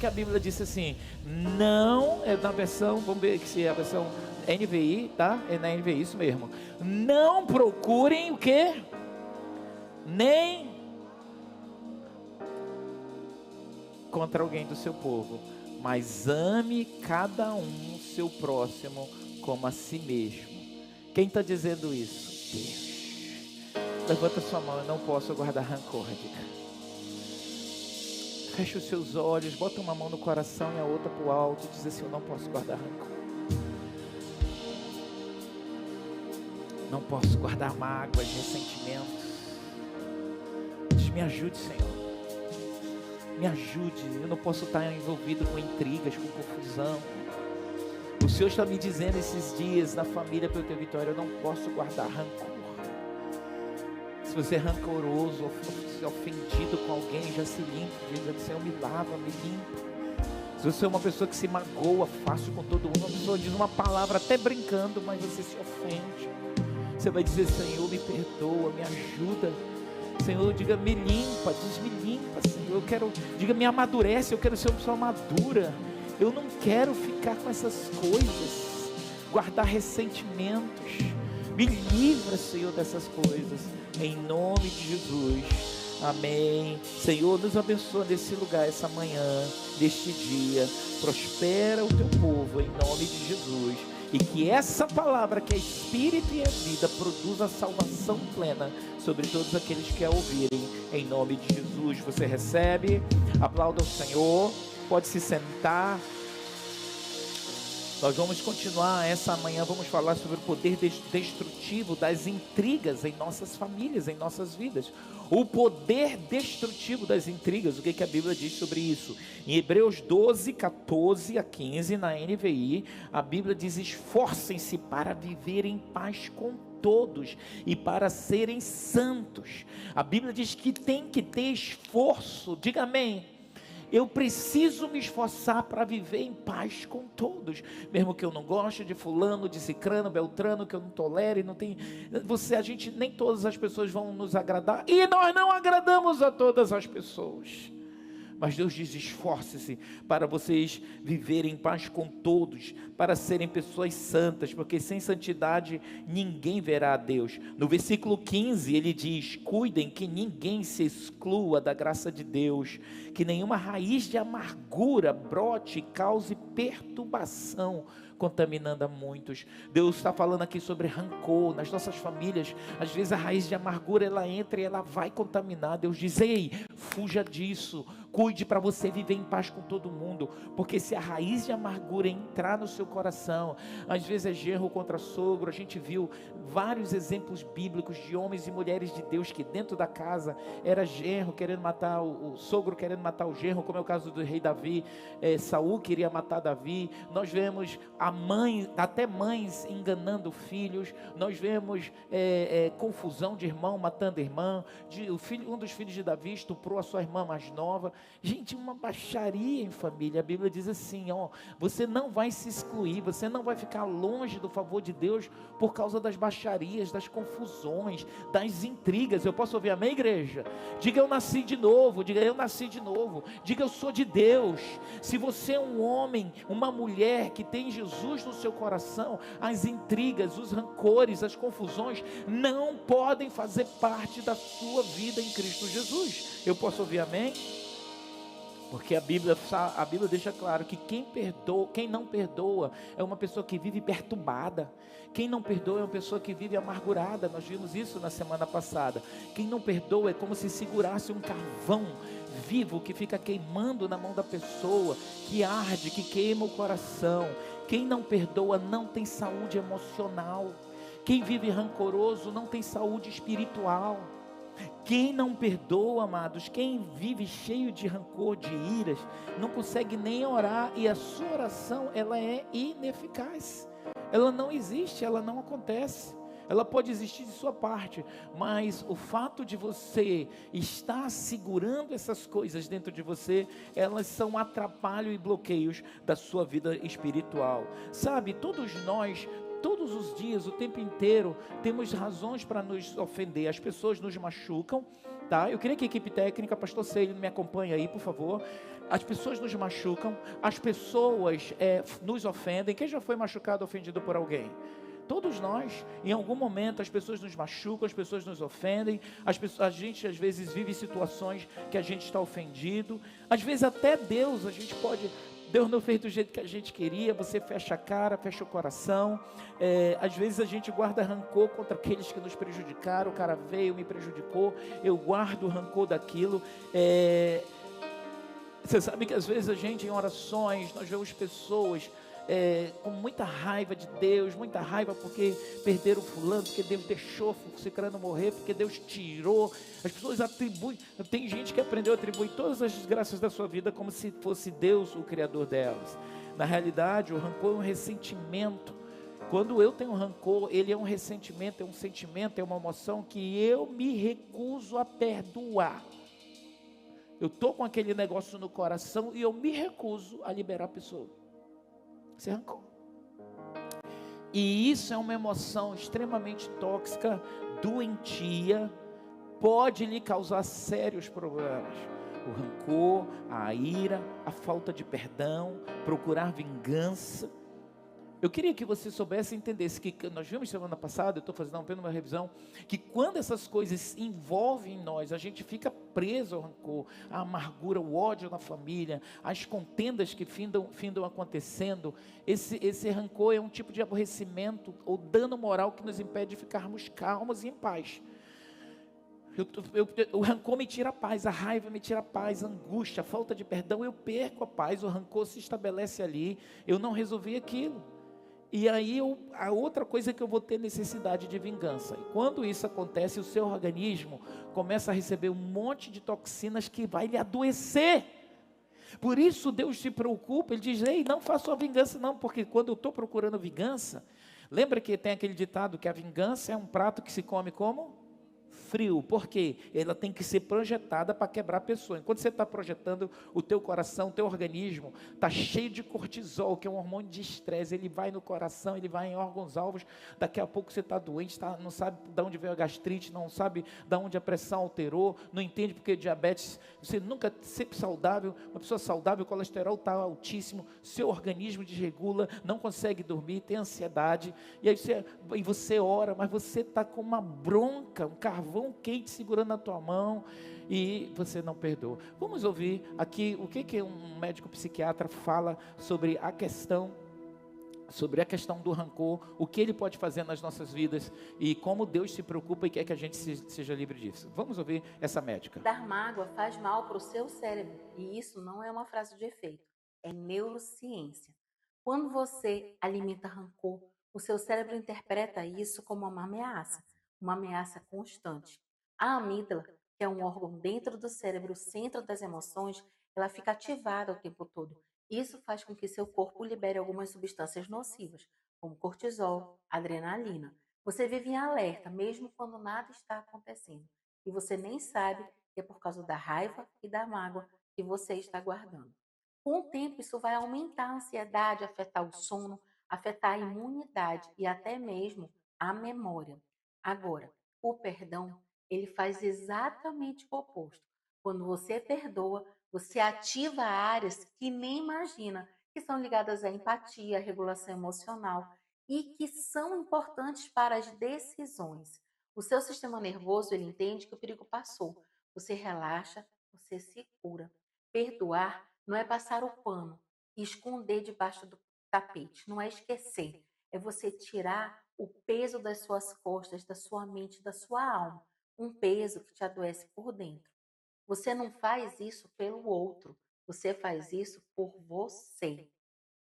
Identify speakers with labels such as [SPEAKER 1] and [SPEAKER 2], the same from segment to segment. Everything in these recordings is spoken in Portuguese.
[SPEAKER 1] que a Bíblia disse assim, não, é na versão, vamos ver se é a versão NVI, tá? É na NVI, isso mesmo. Não procurem o quê? Nem contra alguém do seu povo, mas ame cada um seu próximo como a si mesmo. Quem está dizendo isso? Deus. Levanta sua mão, eu não posso guardar rancor. Feche os seus olhos, bota uma mão no coração e a outra para o alto, diz assim, eu não posso guardar rancor. Não posso guardar mágoas, ressentimentos. Diz, me ajude, Senhor. Me ajude, eu não posso estar envolvido com intrigas, com confusão. O Senhor está me dizendo esses dias na família pelo teu Vitória, eu não posso guardar rancor. Se você é rancoroso, ofendido com alguém, já se limpa, diz, Senhor, me lava, me limpa. Se você é uma pessoa que se magoa fácil com todo mundo, uma pessoa diz uma palavra até brincando, mas você se ofende, você vai dizer, Senhor, me perdoa, me ajuda. Senhor, diga, me limpa, diz, me limpa, Senhor, eu quero, diga, me amadurece, eu quero ser uma pessoa madura, eu não quero ficar com essas coisas, guardar ressentimentos, me livra, Senhor, dessas coisas, em nome de Jesus, amém. Senhor, nos abençoa nesse lugar, essa manhã, neste dia, prospera o teu povo, em nome de Jesus, e que essa palavra que é Espírito e é vida, produza salvação plena, sobre todos aqueles que a ouvirem, em nome de Jesus. Você recebe, aplauda o Senhor, pode se sentar. Nós vamos continuar essa manhã, vamos falar sobre o poder destrutivo das intrigas em nossas famílias, em nossas vidas. O poder destrutivo das intrigas, o que a Bíblia diz sobre isso? Em Hebreus 12, 14 a 15, na NVI, a Bíblia diz, esforcem-se para viver em paz com todos e para serem santos. A Bíblia diz que tem que ter esforço, diga amém. Eu preciso me esforçar para viver em paz com todos, mesmo que eu não goste de fulano, de cicrano, beltrano, que eu não tolere, não tem, nem todas as pessoas vão nos agradar, e nós não agradamos a todas as pessoas. Mas Deus diz, esforce-se para vocês viverem em paz com todos, para serem pessoas santas, porque sem santidade ninguém verá a Deus. No versículo 15 ele diz, cuidem que ninguém se exclua da graça de Deus, que nenhuma raiz de amargura brote e cause perturbação, contaminando a muitos. Deus está falando aqui sobre rancor nas nossas famílias. Às vezes a raiz de amargura ela entra e ela vai contaminar. Deus diz, ei, fuja disso, cuide para você viver em paz com todo mundo, porque se a raiz de amargura entrar no seu coração, às vezes é genro contra sogro. A gente viu vários exemplos bíblicos de homens e mulheres de Deus que dentro da casa era genro querendo matar o sogro, querendo matar o genro, como é o caso do rei Davi. Saul queria matar Davi. Nós vemos até mães enganando filhos. Nós vemos confusão de irmão matando irmã. Um dos filhos de Davi estuprou a sua irmã mais nova. Gente, uma baixaria em família. A Bíblia diz assim, você não vai se excluir, você não vai ficar longe do favor de Deus por causa das baixarias, das confusões, das intrigas. Eu posso ouvir amém, igreja? Diga, eu nasci de novo. Diga, eu nasci de novo. Diga, eu sou de Deus. Se você é um homem, uma mulher que tem Jesus no seu coração, as intrigas, os rancores, as confusões não podem fazer parte da sua vida em Cristo Jesus. Eu posso ouvir amém? Porque a Bíblia deixa claro que quem não perdoa é uma pessoa que vive perturbada. Quem não perdoa é uma pessoa que vive amargurada. Nós vimos isso na semana passada. Quem não perdoa é como se segurasse um carvão vivo que fica queimando na mão da pessoa, que arde, que queima o coração. Quem não perdoa não tem saúde emocional. Quem vive rancoroso não tem saúde espiritual. Quem não perdoa, amados, quem vive cheio de rancor, de iras, não consegue nem orar, e a sua oração, ela é ineficaz, ela não existe, ela não acontece. Ela pode existir de sua parte, mas o fato de você estar segurando essas coisas dentro de você, elas são atrapalhos e bloqueios da sua vida espiritual. Sabe, todos nós todos os dias, o tempo inteiro, temos razões para nos ofender. As pessoas nos machucam, tá? Eu queria que a equipe técnica, pastor Ceilino, me acompanhe aí, por favor. As pessoas nos machucam, as pessoas nos ofendem. Quem já foi machucado, ofendido por alguém? Todos nós, em algum momento, as pessoas nos machucam, as pessoas nos ofendem, a gente às vezes vive situações que a gente está ofendido, às vezes até Deus não fez do jeito que a gente queria, você fecha a cara, fecha o coração, às vezes a gente guarda rancor contra aqueles que nos prejudicaram, o cara veio, me prejudicou, eu guardo o rancor daquilo. Você sabe que às vezes a gente, em orações, nós vemos pessoas com muita raiva de Deus, muita raiva porque perderam fulano, porque Deus deixou ciclano morrer, porque Deus tirou. As pessoas atribuem, tem gente que aprendeu a atribuir todas as desgraças da sua vida como se fosse Deus o criador delas. Na realidade, o rancor é um ressentimento. Quando eu tenho rancor, ele é um ressentimento, é um sentimento, é uma emoção que eu me recuso a perdoar. Eu estou com aquele negócio no coração e eu me recuso a liberar a pessoa. Você rancor. E isso é uma emoção extremamente tóxica, doentia, pode lhe causar sérios problemas. O rancor, a ira, a falta de perdão, procurar vingança. Eu queria que você soubesse e entendesse que nós vimos semana passada, eu estou fazendo apenas uma revisão, que quando essas coisas envolvem nós, a gente fica preso ao rancor, à amargura, o ódio na família, as contendas que findam acontecendo. Esse rancor é um tipo de aborrecimento ou dano moral que nos impede de ficarmos calmos e em paz. O rancor me tira a paz, a raiva me tira a paz, a angústia, a falta de perdão, eu perco a paz, o rancor se estabelece ali, eu não resolvi aquilo. E aí a outra coisa é que eu vou ter necessidade de vingança. E quando isso acontece, o seu organismo começa a receber um monte de toxinas que vai lhe adoecer. Por isso Deus se preocupa, Ele diz, ei, não faça a vingança não, porque quando eu estou procurando vingança, lembra que tem aquele ditado que a vingança é um prato que se come como? Frio, porque ela tem que ser projetada para quebrar a pessoa. Enquanto você está projetando, o teu coração, o teu organismo está cheio de cortisol, que é um hormônio de estresse. Ele vai no coração, ele vai em órgãos alvos. Daqui a pouco você está doente, não sabe de onde veio a gastrite, não sabe de onde a pressão alterou, não entende porque diabetes. Você nunca sempre saudável, uma pessoa saudável, o colesterol está altíssimo, seu organismo desregula, não consegue dormir, tem ansiedade. E aí você ora, mas você está com uma bronca, um carvão quente segurando na tua mão e você não perdoa. Vamos ouvir aqui o que um médico psiquiatra fala sobre a questão do rancor, o que ele pode fazer nas nossas vidas e como Deus se preocupa e quer que a gente seja livre disso. Vamos ouvir essa médica.
[SPEAKER 2] Dar mágoa faz mal para o seu cérebro e isso não é uma frase de efeito, é neurociência. Quando você alimenta rancor, o seu cérebro interpreta isso como uma ameaça constante. A amígdala, que é um órgão dentro do cérebro, o centro das emoções, ela fica ativada o tempo todo. Isso faz com que seu corpo libere algumas substâncias nocivas, como cortisol, adrenalina. Você vive em alerta, mesmo quando nada está acontecendo. E você nem sabe que é por causa da raiva e da mágoa que você está guardando. Com o tempo, isso vai aumentar a ansiedade, afetar o sono, afetar a imunidade e até mesmo a memória. Agora, o perdão, ele faz exatamente o oposto. Quando você perdoa, você ativa áreas que nem imagina, que são ligadas à empatia, à regulação emocional e que são importantes para as decisões. O seu sistema nervoso, ele entende que o perigo passou. Você relaxa, você se cura. Perdoar não é passar o pano e esconder debaixo do tapete, não é esquecer. É você tirar o peso das suas costas, da sua mente, da sua alma. Um peso que te adoece por dentro. Você não faz isso pelo outro, você faz isso por você.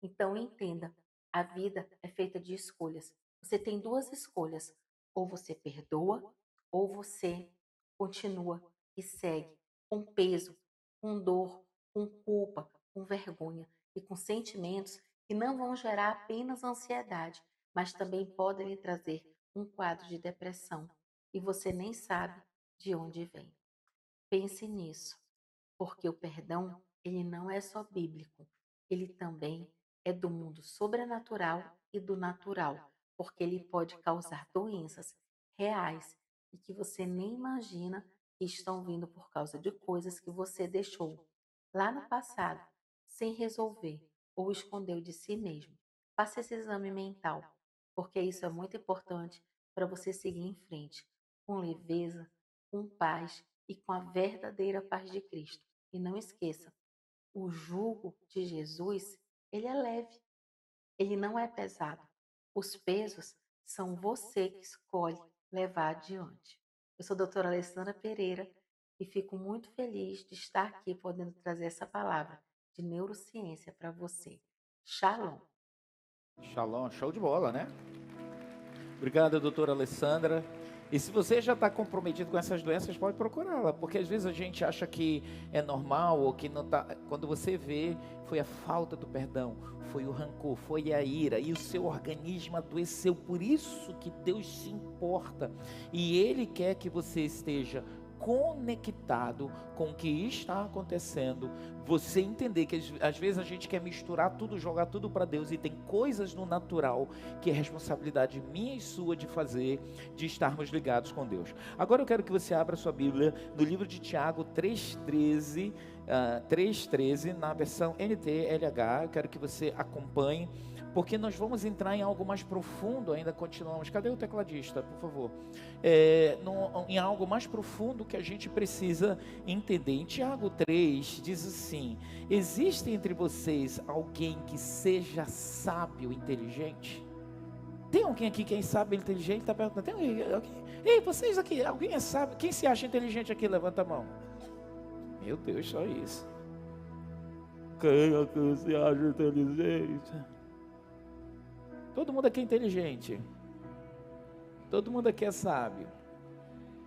[SPEAKER 2] Então entenda, a vida é feita de escolhas. Você tem duas escolhas: ou você perdoa, ou você continua e segue com peso, com dor, com culpa, com vergonha e com sentimentos que não vão gerar apenas ansiedade, mas também podem lhe trazer um quadro de depressão e você nem sabe de onde vem. Pense nisso, porque o perdão, ele não é só bíblico, ele também é do mundo sobrenatural e do natural, porque ele pode causar doenças reais e que você nem imagina que estão vindo por causa de coisas que você deixou lá no passado sem resolver ou escondeu de si mesmo. Faça esse exame mental, porque isso é muito importante para você seguir em frente com leveza, com paz e com a verdadeira paz de Cristo. E não esqueça, o jugo de Jesus, ele é leve, ele não é pesado. Os pesos são você que escolhe levar adiante. Eu sou a doutora Alessandra Pereira e fico muito feliz de estar aqui podendo trazer essa palavra de neurociência para você. Shalom.
[SPEAKER 1] Shalom, show de bola, né? Obrigado, doutora Alessandra. E se você já está comprometido com essas doenças, pode procurá-la, porque às vezes a gente acha que é normal ou que não está. Quando você vê, foi a falta do perdão, foi o rancor, foi a ira, e o seu organismo adoeceu. Por isso que Deus se importa e Ele quer que você esteja conectado com o que está acontecendo, você entender que às vezes a gente quer misturar tudo, jogar tudo para Deus, e tem coisas no natural que é responsabilidade minha e sua de fazer, de estarmos ligados com Deus. Agora eu quero que você abra sua Bíblia no livro de Tiago 3,13, 3,13, na versão NTLH. Eu quero que você acompanhe, porque nós vamos entrar em algo mais profundo ainda. Continuamos, cadê o tecladista, por favor? Em algo mais profundo que a gente precisa entender. Em Tiago 3 diz assim: existe entre vocês alguém que seja sábio, inteligente? Tem alguém aqui que é sábio, inteligente? Está perguntando, tem alguém? Ei, vocês aqui, alguém é sábio? Quem se acha inteligente aqui, levanta a mão. Meu Deus, só isso. Quem aqui se acha inteligente? Todo mundo aqui é inteligente. Todo mundo aqui é sábio.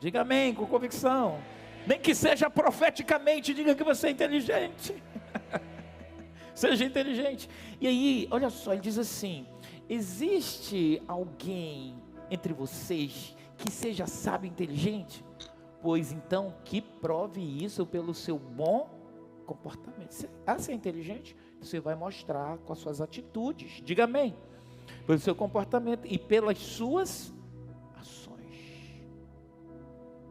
[SPEAKER 1] Diga amém, com convicção. Nem que seja profeticamente, diga que você é inteligente. Seja inteligente. E aí, olha só, ele diz assim: existe alguém entre vocês que seja sábio e inteligente? Pois então, que prove isso pelo seu bom comportamento. Você é inteligente? Você vai mostrar com as suas atitudes. Diga amém. Pelo seu comportamento e pelas suas ações.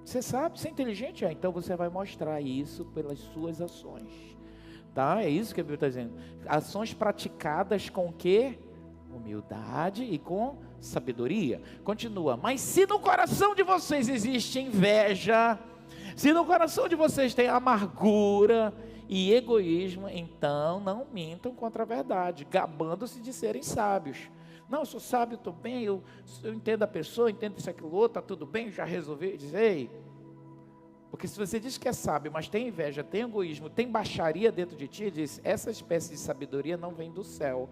[SPEAKER 1] Você sabe, você é inteligente? Então você vai mostrar isso pelas suas ações. Tá? É isso que a Bíblia está dizendo. Ações praticadas com o quê? Humildade e com sabedoria. Continua. Mas se no coração de vocês existe inveja, se no coração de vocês tem amargura e egoísmo, então não mintam contra a verdade, gabando-se de serem sábios. Não, eu sou sábio, estou bem, eu entendo a pessoa, entendo isso, aquilo, outro, está tudo bem, já resolvi. Diz, ei, porque se você diz que é sábio, mas tem inveja, tem egoísmo, tem baixaria dentro de ti, diz, essa espécie de sabedoria não vem do céu,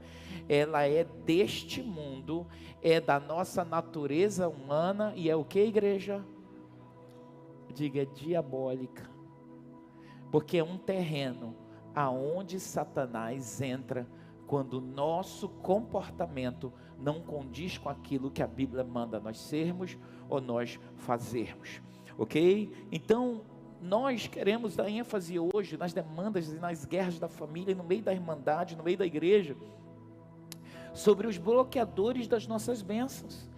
[SPEAKER 1] ela é deste mundo, é da nossa natureza humana, e é o que, igreja? Diga, é diabólica, porque é um terreno aonde Satanás entra, quando o nosso comportamento não condiz com aquilo que a Bíblia manda nós sermos ou nós fazermos, ok? Então, nós queremos dar ênfase hoje nas demandas e nas guerras da família, no meio da irmandade, no meio da igreja, sobre os bloqueadores das nossas bênçãos.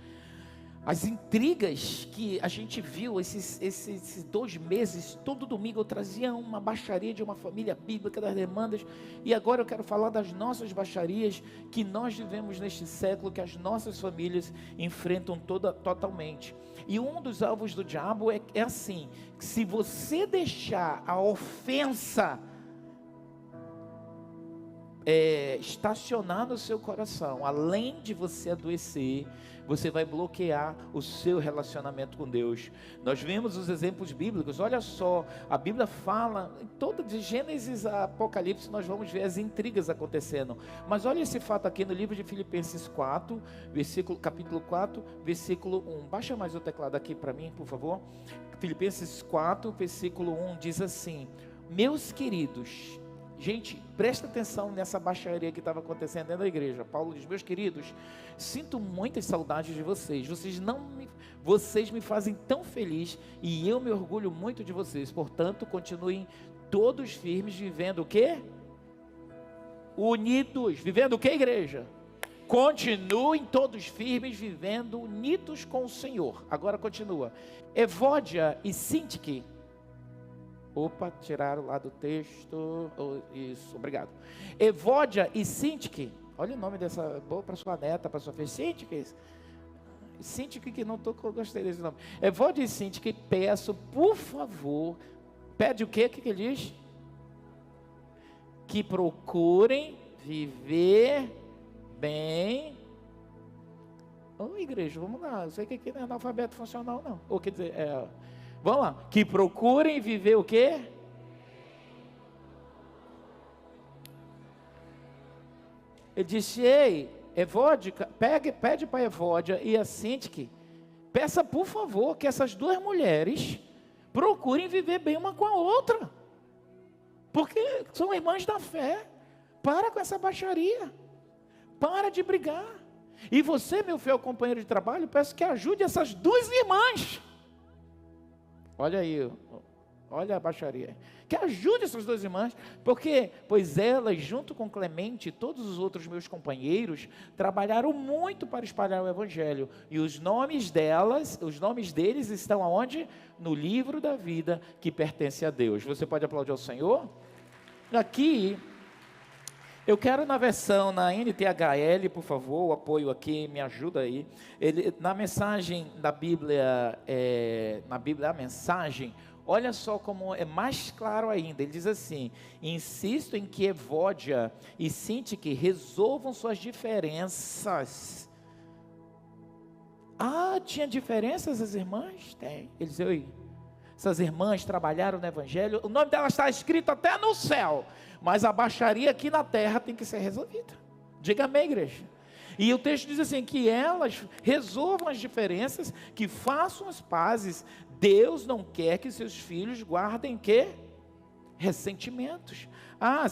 [SPEAKER 1] As intrigas que a gente viu esses 2 meses, todo domingo eu trazia uma baixaria de uma família bíblica das demandas, e agora eu quero falar das nossas baixarias que nós vivemos neste século, que as nossas famílias enfrentam totalmente. E um dos alvos do diabo é assim: que se você deixar a ofensa estacionar no seu coração, além de você adoecer, você vai bloquear o seu relacionamento com Deus. Nós vemos os exemplos bíblicos, olha só, a Bíblia fala, de Gênesis a Apocalipse, nós vamos ver as intrigas acontecendo, mas olha esse fato aqui no livro de Filipenses 4, capítulo 4, versículo 1, baixa mais o teclado aqui para mim, por favor. Filipenses 4, versículo 1, diz assim: meus queridos, gente, presta atenção nessa baixaria que estava acontecendo dentro da igreja. Paulo diz: meus queridos, sinto muitas saudades de vocês. Vocês me fazem tão feliz e eu me orgulho muito de vocês. Portanto, continuem todos firmes, vivendo o quê? Unidos. Vivendo o quê, igreja? Continuem todos firmes, vivendo unidos com o Senhor. Agora continua. Evódia e Sintique. Opa, tiraram lá do texto. Isso, obrigado. Evódia e Sintique. Olha o nome dessa, boa para sua neta, para sua filha. Sintique, que não estou, gostei desse nome. Evódia e Sintique, peço, por favor. Pede o quê? O que ele diz? Que procurem viver bem. Ô igreja, vamos lá. Eu sei que aqui não é analfabeto funcional, não. Ou quer dizer, vamos lá. Que procurem viver o quê? Ele disse: ei, Evódia, pede para Evódia e a Sintique, peça por favor que essas duas mulheres procurem viver bem uma com a outra, porque são irmãs da fé. Para com essa baixaria, para de brigar. E você, meu fiel companheiro de trabalho, peço que ajude essas duas irmãs. Olha aí, olha a baixaria. Que ajude essas duas irmãs, porque, pois elas, junto com Clemente e todos os outros meus companheiros, trabalharam muito para espalhar o Evangelho. E os nomes deles estão aonde? No livro da vida que pertence a Deus. Você pode aplaudir ao Senhor? Aqui, eu quero na versão, na NTHL, por favor, o apoio aqui, me ajuda aí. Na mensagem da Bíblia, a mensagem, olha só como é mais claro ainda. Ele diz assim: insisto em que Evódia e Sintique resolvam suas diferenças. Ah, tinha diferenças as irmãs? Tem. Ele diz: oi, essas irmãs trabalharam no Evangelho, o nome delas está escrito até no céu, mas a baixaria aqui na terra tem que ser resolvida. Diga amém, igreja. E o texto diz assim, que elas resolvam as diferenças, que façam as pazes. Deus não quer que seus filhos guardem quê? Ressentimentos. Ah,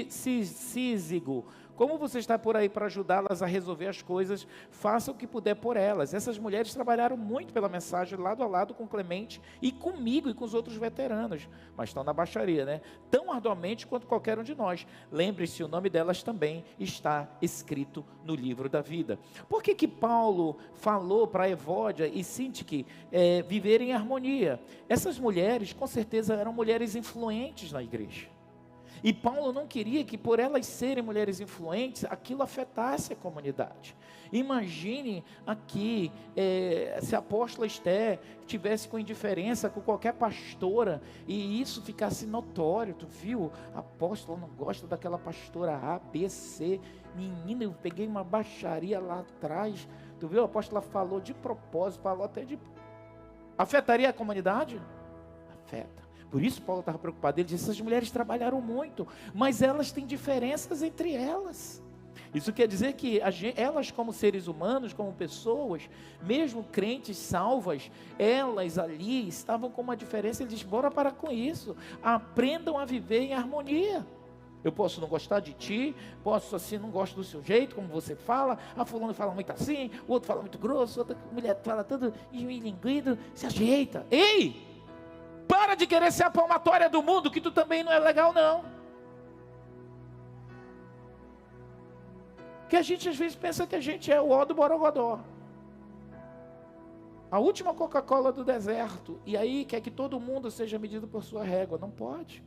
[SPEAKER 1] Cízigo, como você está por aí para ajudá-las a resolver as coisas, faça o que puder por elas. Essas mulheres trabalharam muito pela mensagem, lado a lado com Clemente e comigo e com os outros veteranos, mas estão na baixaria, né? Tão arduamente quanto qualquer um de nós. Lembre-se, o nome delas também está escrito no livro da vida. Por que Paulo falou para Evódia e Sintique viverem em harmonia? Essas mulheres, com certeza, eram mulheres influentes na igreja. E Paulo não queria que, por elas serem mulheres influentes, aquilo afetasse a comunidade. Imagine aqui, se a apóstola Esther tivesse com indiferença com qualquer pastora, e isso ficasse notório. Tu viu, a apóstola não gosta daquela pastora A, B, C. Menina, eu peguei uma baixaria lá atrás. Tu viu, a apóstola falou de propósito, falou até de... Afetaria a comunidade? Afeta. Por isso Paulo estava preocupado. Ele disse: essas mulheres trabalharam muito, mas elas têm diferenças entre elas. Isso quer dizer que elas, como seres humanos, como pessoas, mesmo crentes salvas, elas ali estavam com uma diferença. Ele diz: bora parar com isso, aprendam a viver em harmonia. Eu posso não gostar de ti, posso assim, não gosto do seu jeito, como você fala, a fulano fala muito assim, o outro fala muito grosso, outra mulher fala tudo esmilinguido, se ajeita. Ei! Para de querer ser a palmatória do mundo, que tu também não é legal, não. Que a gente às vezes pensa que a gente é o ó do Borogodó, a última Coca-Cola do deserto, e aí quer que todo mundo seja medido por sua régua. Não pode.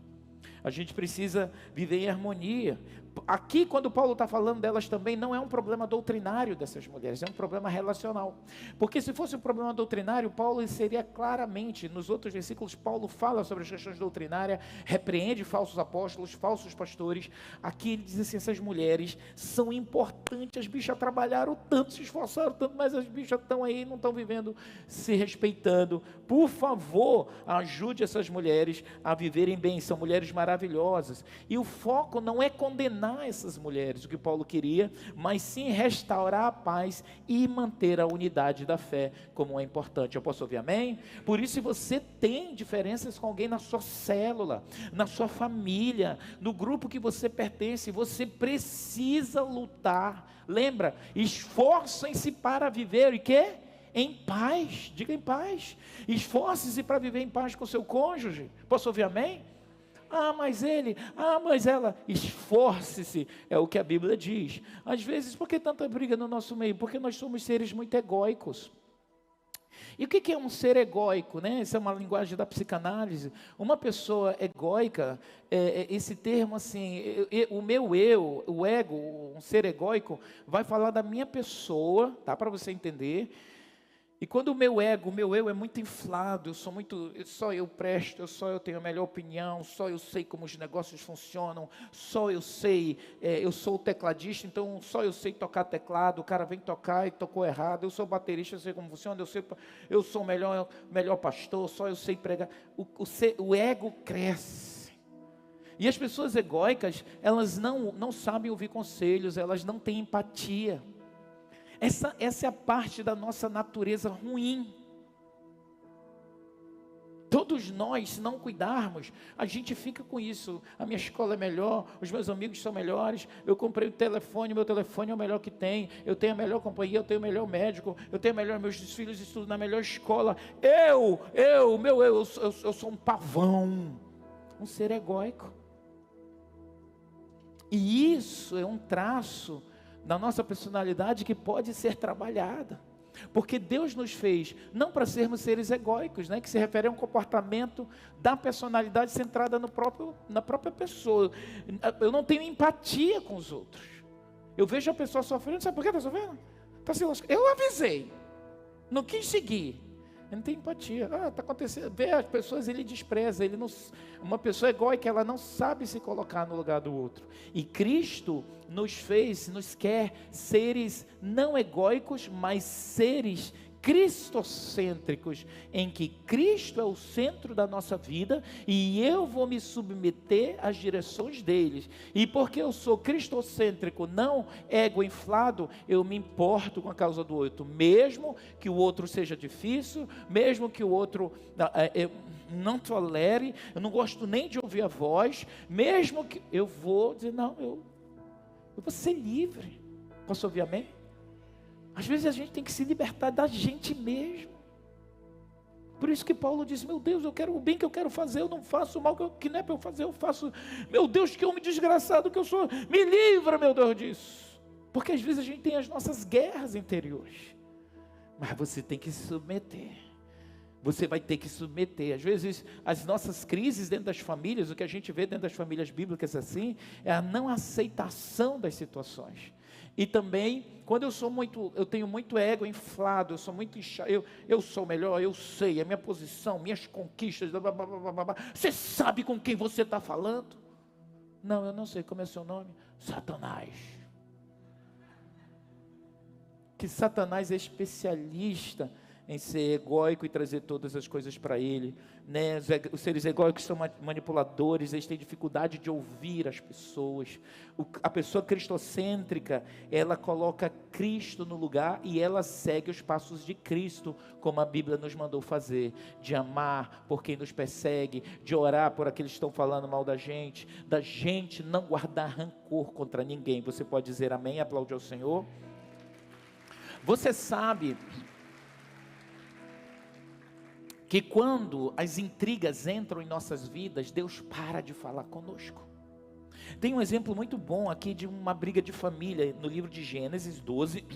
[SPEAKER 1] A gente precisa viver em harmonia. Aqui, quando Paulo está falando delas também, não é um problema doutrinário dessas mulheres, é um problema relacional. Porque se fosse um problema doutrinário, Paulo seria claramente, nos outros versículos, Paulo fala sobre as questões doutrinárias, repreende falsos apóstolos, falsos pastores. Aqui ele diz assim: essas mulheres são importantes, as bichas trabalharam tanto, se esforçaram tanto, mas as bichas estão aí, não estão vivendo, se respeitando. Por favor, ajude essas mulheres a viverem bem, são mulheres maravilhosas. E o foco não é condenar essas mulheres, o que Paulo queria, mas sim restaurar a paz e manter a unidade da fé, como é importante. Eu posso ouvir amém? Por isso, se você tem diferenças com alguém na sua célula, na sua família, no grupo que você pertence, você precisa lutar. Lembra? Esforcem-se para viver e quê? Em paz. Diga em paz. Esforce-se para viver em paz com seu cônjuge. Posso ouvir amém? Ah, mas ele, ah, mas ela. Esforce-se, é o que a Bíblia diz. Às vezes, por que tanta briga no nosso meio? Porque nós somos seres muito egóicos. E o que é um ser egóico, né? Essa é uma linguagem da psicanálise. Uma pessoa egóica, esse termo assim, o meu eu, o ego, um ser egóico, vai falar da minha pessoa, tá? Para você entender. E quando o meu eu é muito inflado, só eu presto, só eu tenho a melhor opinião, só eu sei como os negócios funcionam, só eu sei, eu sou o tecladista, então só eu sei tocar teclado, o cara vem tocar e tocou errado, eu sou baterista, eu sei como funciona, eu sou o melhor pastor, só eu sei pregar. O ego cresce. E as pessoas egóicas, elas não sabem ouvir conselhos, elas não têm empatia. Essa é a parte da nossa natureza ruim. Todos nós, se não cuidarmos, a gente fica com isso. A minha escola é melhor, os meus amigos são melhores, eu comprei o telefone, meu telefone é o melhor que tem, eu tenho a melhor companhia, eu tenho o melhor médico, eu tenho meus filhos estudam na melhor escola. Eu sou um pavão, um ser egóico. E isso é um traço da nossa personalidade que pode ser trabalhada, porque Deus nos fez não para sermos seres egóicos, né, que se refere a um comportamento da personalidade centrada na própria pessoa. Eu não tenho empatia com os outros, eu vejo a pessoa sofrendo, sabe por que está sofrendo? Está se lascando. Eu avisei, não quis seguir. Ele não tem empatia. Está acontecendo. Vê as pessoas, ele despreza. Uma pessoa egóica, ela não sabe se colocar no lugar do outro. E Cristo nos quer seres não egóicos, mas seres cristocêntricos, em que Cristo é o centro da nossa vida e eu vou me submeter às direções deles. E porque eu sou cristocêntrico, não ego inflado, eu me importo com a causa do outro, mesmo que o outro seja difícil, mesmo que o outro não tolere, eu não gosto nem de ouvir a voz, mesmo que eu vou dizer, não, eu vou ser livre. Posso ouvir amém? Às vezes a gente tem que se libertar da gente mesmo. Por isso que Paulo diz, meu Deus, eu quero o bem que eu quero fazer, eu não faço o mal que não é para eu fazer, eu faço. Meu Deus, que homem desgraçado que eu sou, me livra, meu Deus, disso. Porque às vezes a gente tem as nossas guerras interiores. Mas você tem que se submeter. Você vai ter que submeter. Às vezes, as nossas crises dentro das famílias, o que a gente vê dentro das famílias bíblicas assim, é a não aceitação das situações. E também, quando eu tenho muito ego inflado, eu sou muito inchado, eu sou o melhor, eu sei, a minha posição, minhas conquistas, blá, blá, blá, blá, blá, blá. Você sabe com quem você está falando? Não, eu não sei, como é seu nome? Satanás. Que Satanás é especialista em ser egóico e trazer todas as coisas para ele, né? Os seres egóicos são manipuladores, eles têm dificuldade de ouvir as pessoas. A pessoa cristocêntrica, ela coloca Cristo no lugar e ela segue os passos de Cristo, como a Bíblia nos mandou fazer, de amar por quem nos persegue, de orar por aqueles que estão falando mal da gente não guardar rancor contra ninguém. Você pode dizer amém, aplaudir ao Senhor? Você sabe que quando as intrigas entram em nossas vidas, Deus para de falar conosco. Tem um exemplo muito bom aqui de uma briga de família, no livro de Gênesis 12.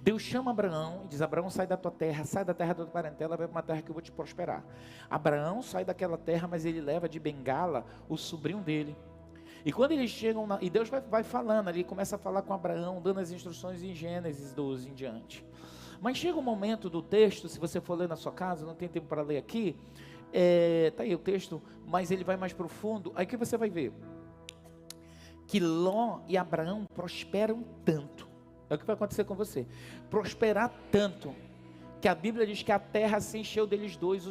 [SPEAKER 1] Deus chama Abraão e diz, Abraão, sai da tua terra, sai da terra da tua parentela, vai para uma terra que eu vou te prosperar. Abraão sai daquela terra, mas ele leva de bengala o sobrinho dele. E quando eles chegam, e Deus vai falando ali, começa a falar com Abraão, dando as instruções em Gênesis 12 em diante. Mas chega um momento do texto, se você for ler na sua casa, não tem tempo para ler aqui, está aí o texto, mas ele vai mais profundo, aí que você vai ver, que Ló e Abraão prosperam tanto, é o que vai acontecer com você, prosperar tanto, que a Bíblia diz que a terra se encheu deles dois,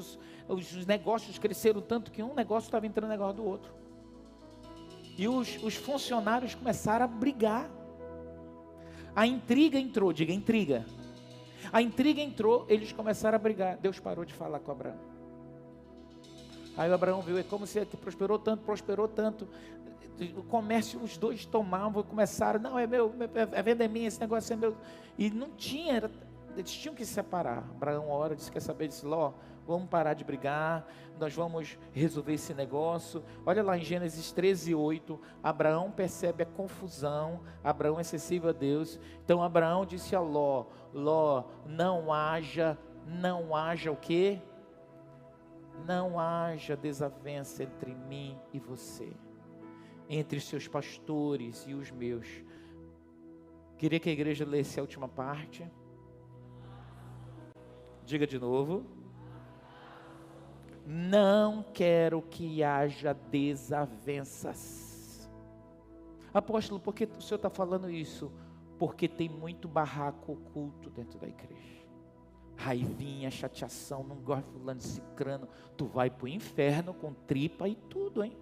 [SPEAKER 1] os negócios cresceram tanto, que um negócio estava entrando no negócio do outro, e os funcionários começaram a brigar, a intriga entrou, diga intriga, a intriga entrou, eles começaram a brigar. Deus parou de falar com Abraão. Aí o Abraão viu, é como se prosperou tanto. O comércio, os dois tomavam, começaram, não, é meu, a venda é minha, esse negócio é meu. E não tinha, eles tinham que se separar. Abraão ora, disse, quer saber, disse, Ló, vamos parar de brigar, nós vamos resolver esse negócio. Olha lá em Gênesis 13:8, Abraão percebe a confusão, Abraão é sensível a Deus. Então Abraão disse a Ló, Ló, não haja o quê? Não haja desavença entre mim e você, entre seus pastores e os meus. Queria que a igreja lesse a última parte. Diga de novo. Não quero que haja desavenças. Apóstolo, por que o senhor está falando isso? Porque tem muito barraco oculto dentro da igreja. Raivinha, chateação, não gosta de fulano, de cicrano. Tu vai para o inferno com tripa e tudo, hein?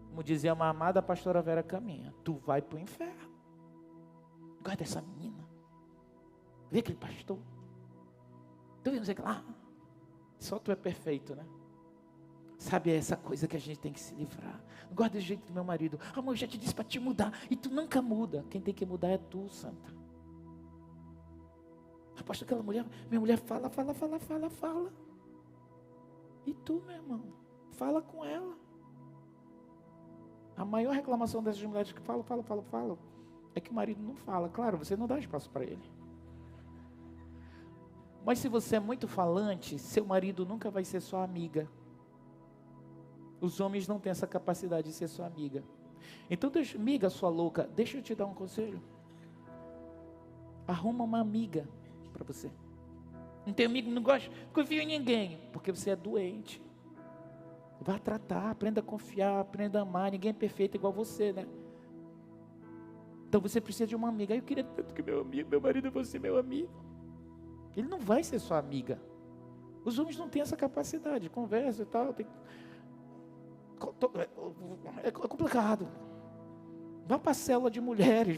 [SPEAKER 1] Como dizia uma amada pastora Vera Caminha, tu vai para o inferno. Gosta dessa menina. Vê aquele pastor. Tu vê, não sei o que lá. Só tu é perfeito, né? Sabe, é essa coisa que a gente tem que se livrar. Não gosta do jeito do meu marido. Amor, eu já te disse para te mudar. E tu nunca muda. Quem tem que mudar é tu, santa. Aposto aquela mulher, minha mulher fala. E tu, meu irmão, fala com ela. A maior reclamação dessas mulheres que falam, é que o marido não fala. Claro, você não dá espaço para ele. Mas se você é muito falante, seu marido nunca vai ser sua amiga. Os homens não têm essa capacidade de ser sua amiga. Então, amiga sua louca, deixa eu te dar um conselho. Arruma uma amiga para você. Não tem amigo, não gosta, confia em ninguém, porque você é doente. Vá tratar, aprenda a confiar, aprenda a amar. Ninguém é perfeito igual você, né? Então você precisa de uma amiga. Eu queria tanto que meu marido fosse meu amigo. Ele não vai ser sua amiga. Os homens não têm essa capacidade. Conversa e tal. É complicado. Vá para a célula de mulheres.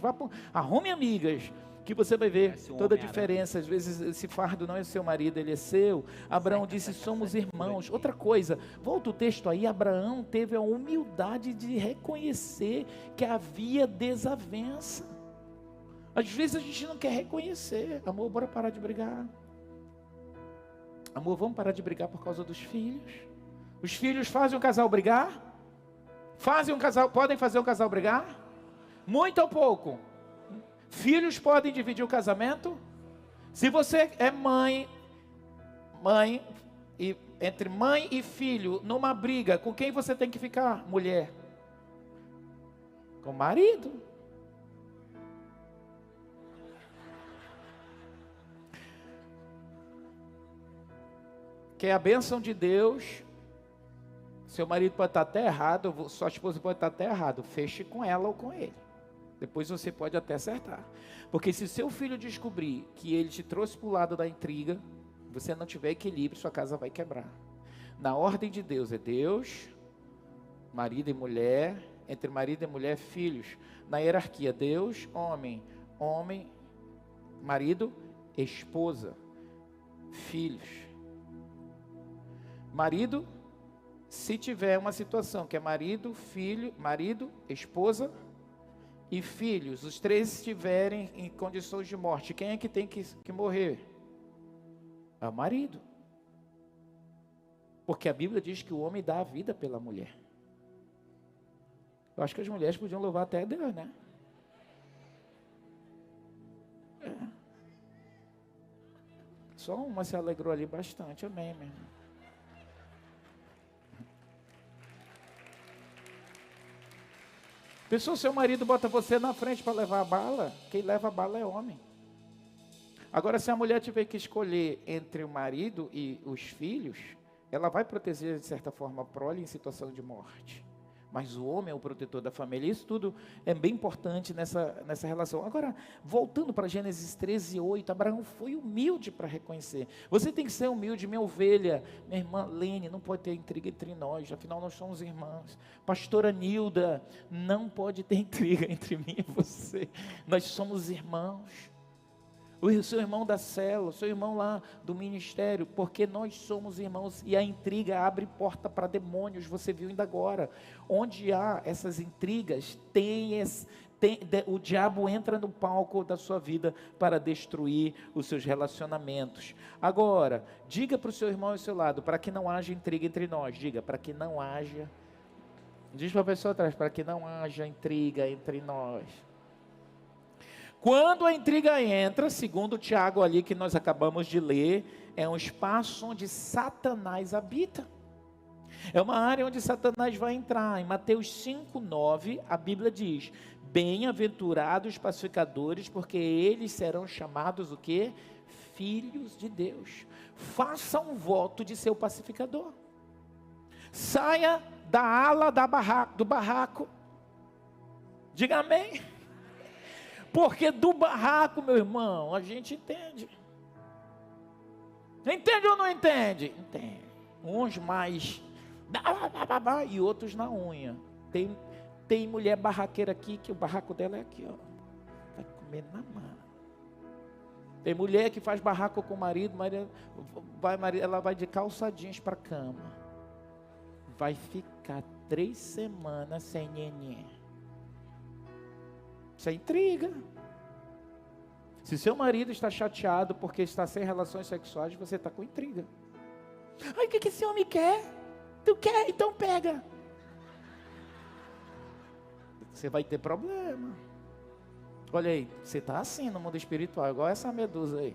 [SPEAKER 1] Arrume amigas. Que você vai ver toda a diferença. Às vezes esse fardo não é seu marido, ele é seu. Abraão disse, somos irmãos. Outra coisa, volta o texto aí. Abraão teve a humildade de reconhecer que havia desavença. Às vezes a gente não quer reconhecer. Amor, bora parar de brigar. Amor, vamos parar de brigar por causa dos filhos. Os filhos fazem um casal brigar? Podem fazer um casal brigar? Muito ou pouco? Filhos podem dividir o casamento? Se você é mãe, e entre mãe e filho, numa briga, com quem você tem que ficar? Mulher. Com o marido. Quer a bênção de Deus? Seu marido pode estar até errado, sua esposa pode estar até errado. Feche com ela ou com ele. Depois você pode até acertar. Porque se seu filho descobrir que ele te trouxe para o lado da intriga, você não tiver equilíbrio, sua casa vai quebrar. Na ordem de Deus, é Deus, marido e mulher, entre marido e mulher, filhos. Na hierarquia, Deus, homem, marido, esposa, filhos. Marido, se tiver uma situação que é marido, filho, marido, esposa e filhos, os três estiverem em condições de morte, quem é que tem que morrer? É o marido. Porque a Bíblia diz que o homem dá a vida pela mulher. Eu acho que as mulheres podiam louvar até Deus, né? É. Só uma se alegrou ali bastante, amém, meu irmão. Pessoal, seu marido bota você na frente para levar a bala, quem leva a bala é homem. Agora, se a mulher tiver que escolher entre o marido e os filhos, ela vai proteger, de certa forma, a prole em situação de morte. Mas o homem é o protetor da família. Isso tudo é bem importante nessa relação. Agora, voltando para Gênesis 13:8, Abraão foi humilde para reconhecer. Você tem que ser humilde, minha ovelha. Minha irmã Lene, não pode ter intriga entre nós, afinal nós somos irmãos. Pastora Nilda, não pode ter intriga entre mim e você. Nós somos irmãos. O seu irmão da célula, o seu irmão lá do ministério, porque nós somos irmãos e a intriga abre porta para demônios, você viu ainda agora. Onde há essas intrigas, o diabo entra no palco da sua vida para destruir os seus relacionamentos. Agora, diga para o seu irmão ao seu lado, para que não haja intriga entre nós. Diga, para que não haja. Diz para a pessoa atrás, para que não haja intriga entre nós. Quando a intriga entra, segundo o Tiago ali que nós acabamos de ler, é um espaço onde Satanás habita. É uma área onde Satanás vai entrar. Em Mateus 5:9, a Bíblia diz: bem-aventurados os pacificadores, porque eles serão chamados o quê? Filhos de Deus. Faça um voto de ser o pacificador. Saia da ala do barraco. Diga amém. Porque do barraco, meu irmão, a gente entende. Entende ou não entende? Entende. Uns mais e outros na unha. Tem mulher barraqueira aqui, que o barraco dela é aqui, ó. Vai comer na mão. Tem mulher que faz barraco com o marido, ela vai de calça jeans para a cama. Vai ficar 3 semanas sem neném. Isso é intriga. Se seu marido está chateado porque está sem relações sexuais, você está com intriga. Ai, o que esse homem quer? Tu quer? Então pega. Você vai ter problema. Olha aí, você está assim no mundo espiritual, igual essa medusa aí.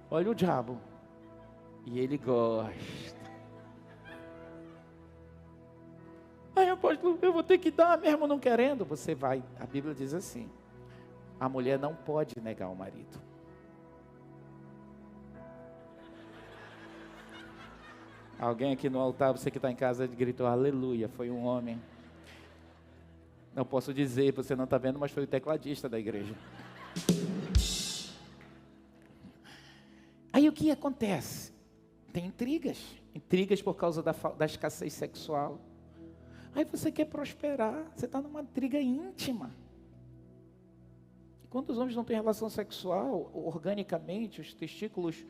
[SPEAKER 1] Olha o diabo. E ele gosta. Ai, apóstolo, eu vou ter que dar mesmo não querendo. Você vai, a Bíblia diz assim: a mulher não pode negar o marido. Alguém aqui no altar, você que está em casa, gritou aleluia, foi um homem. Não posso dizer, você não está vendo, mas foi o tecladista da igreja. Aí o que acontece? Tem intrigas por causa da escassez sexual. Aí você quer prosperar, você está numa intriga íntima. Quando os homens não têm relação sexual, organicamente, os testículos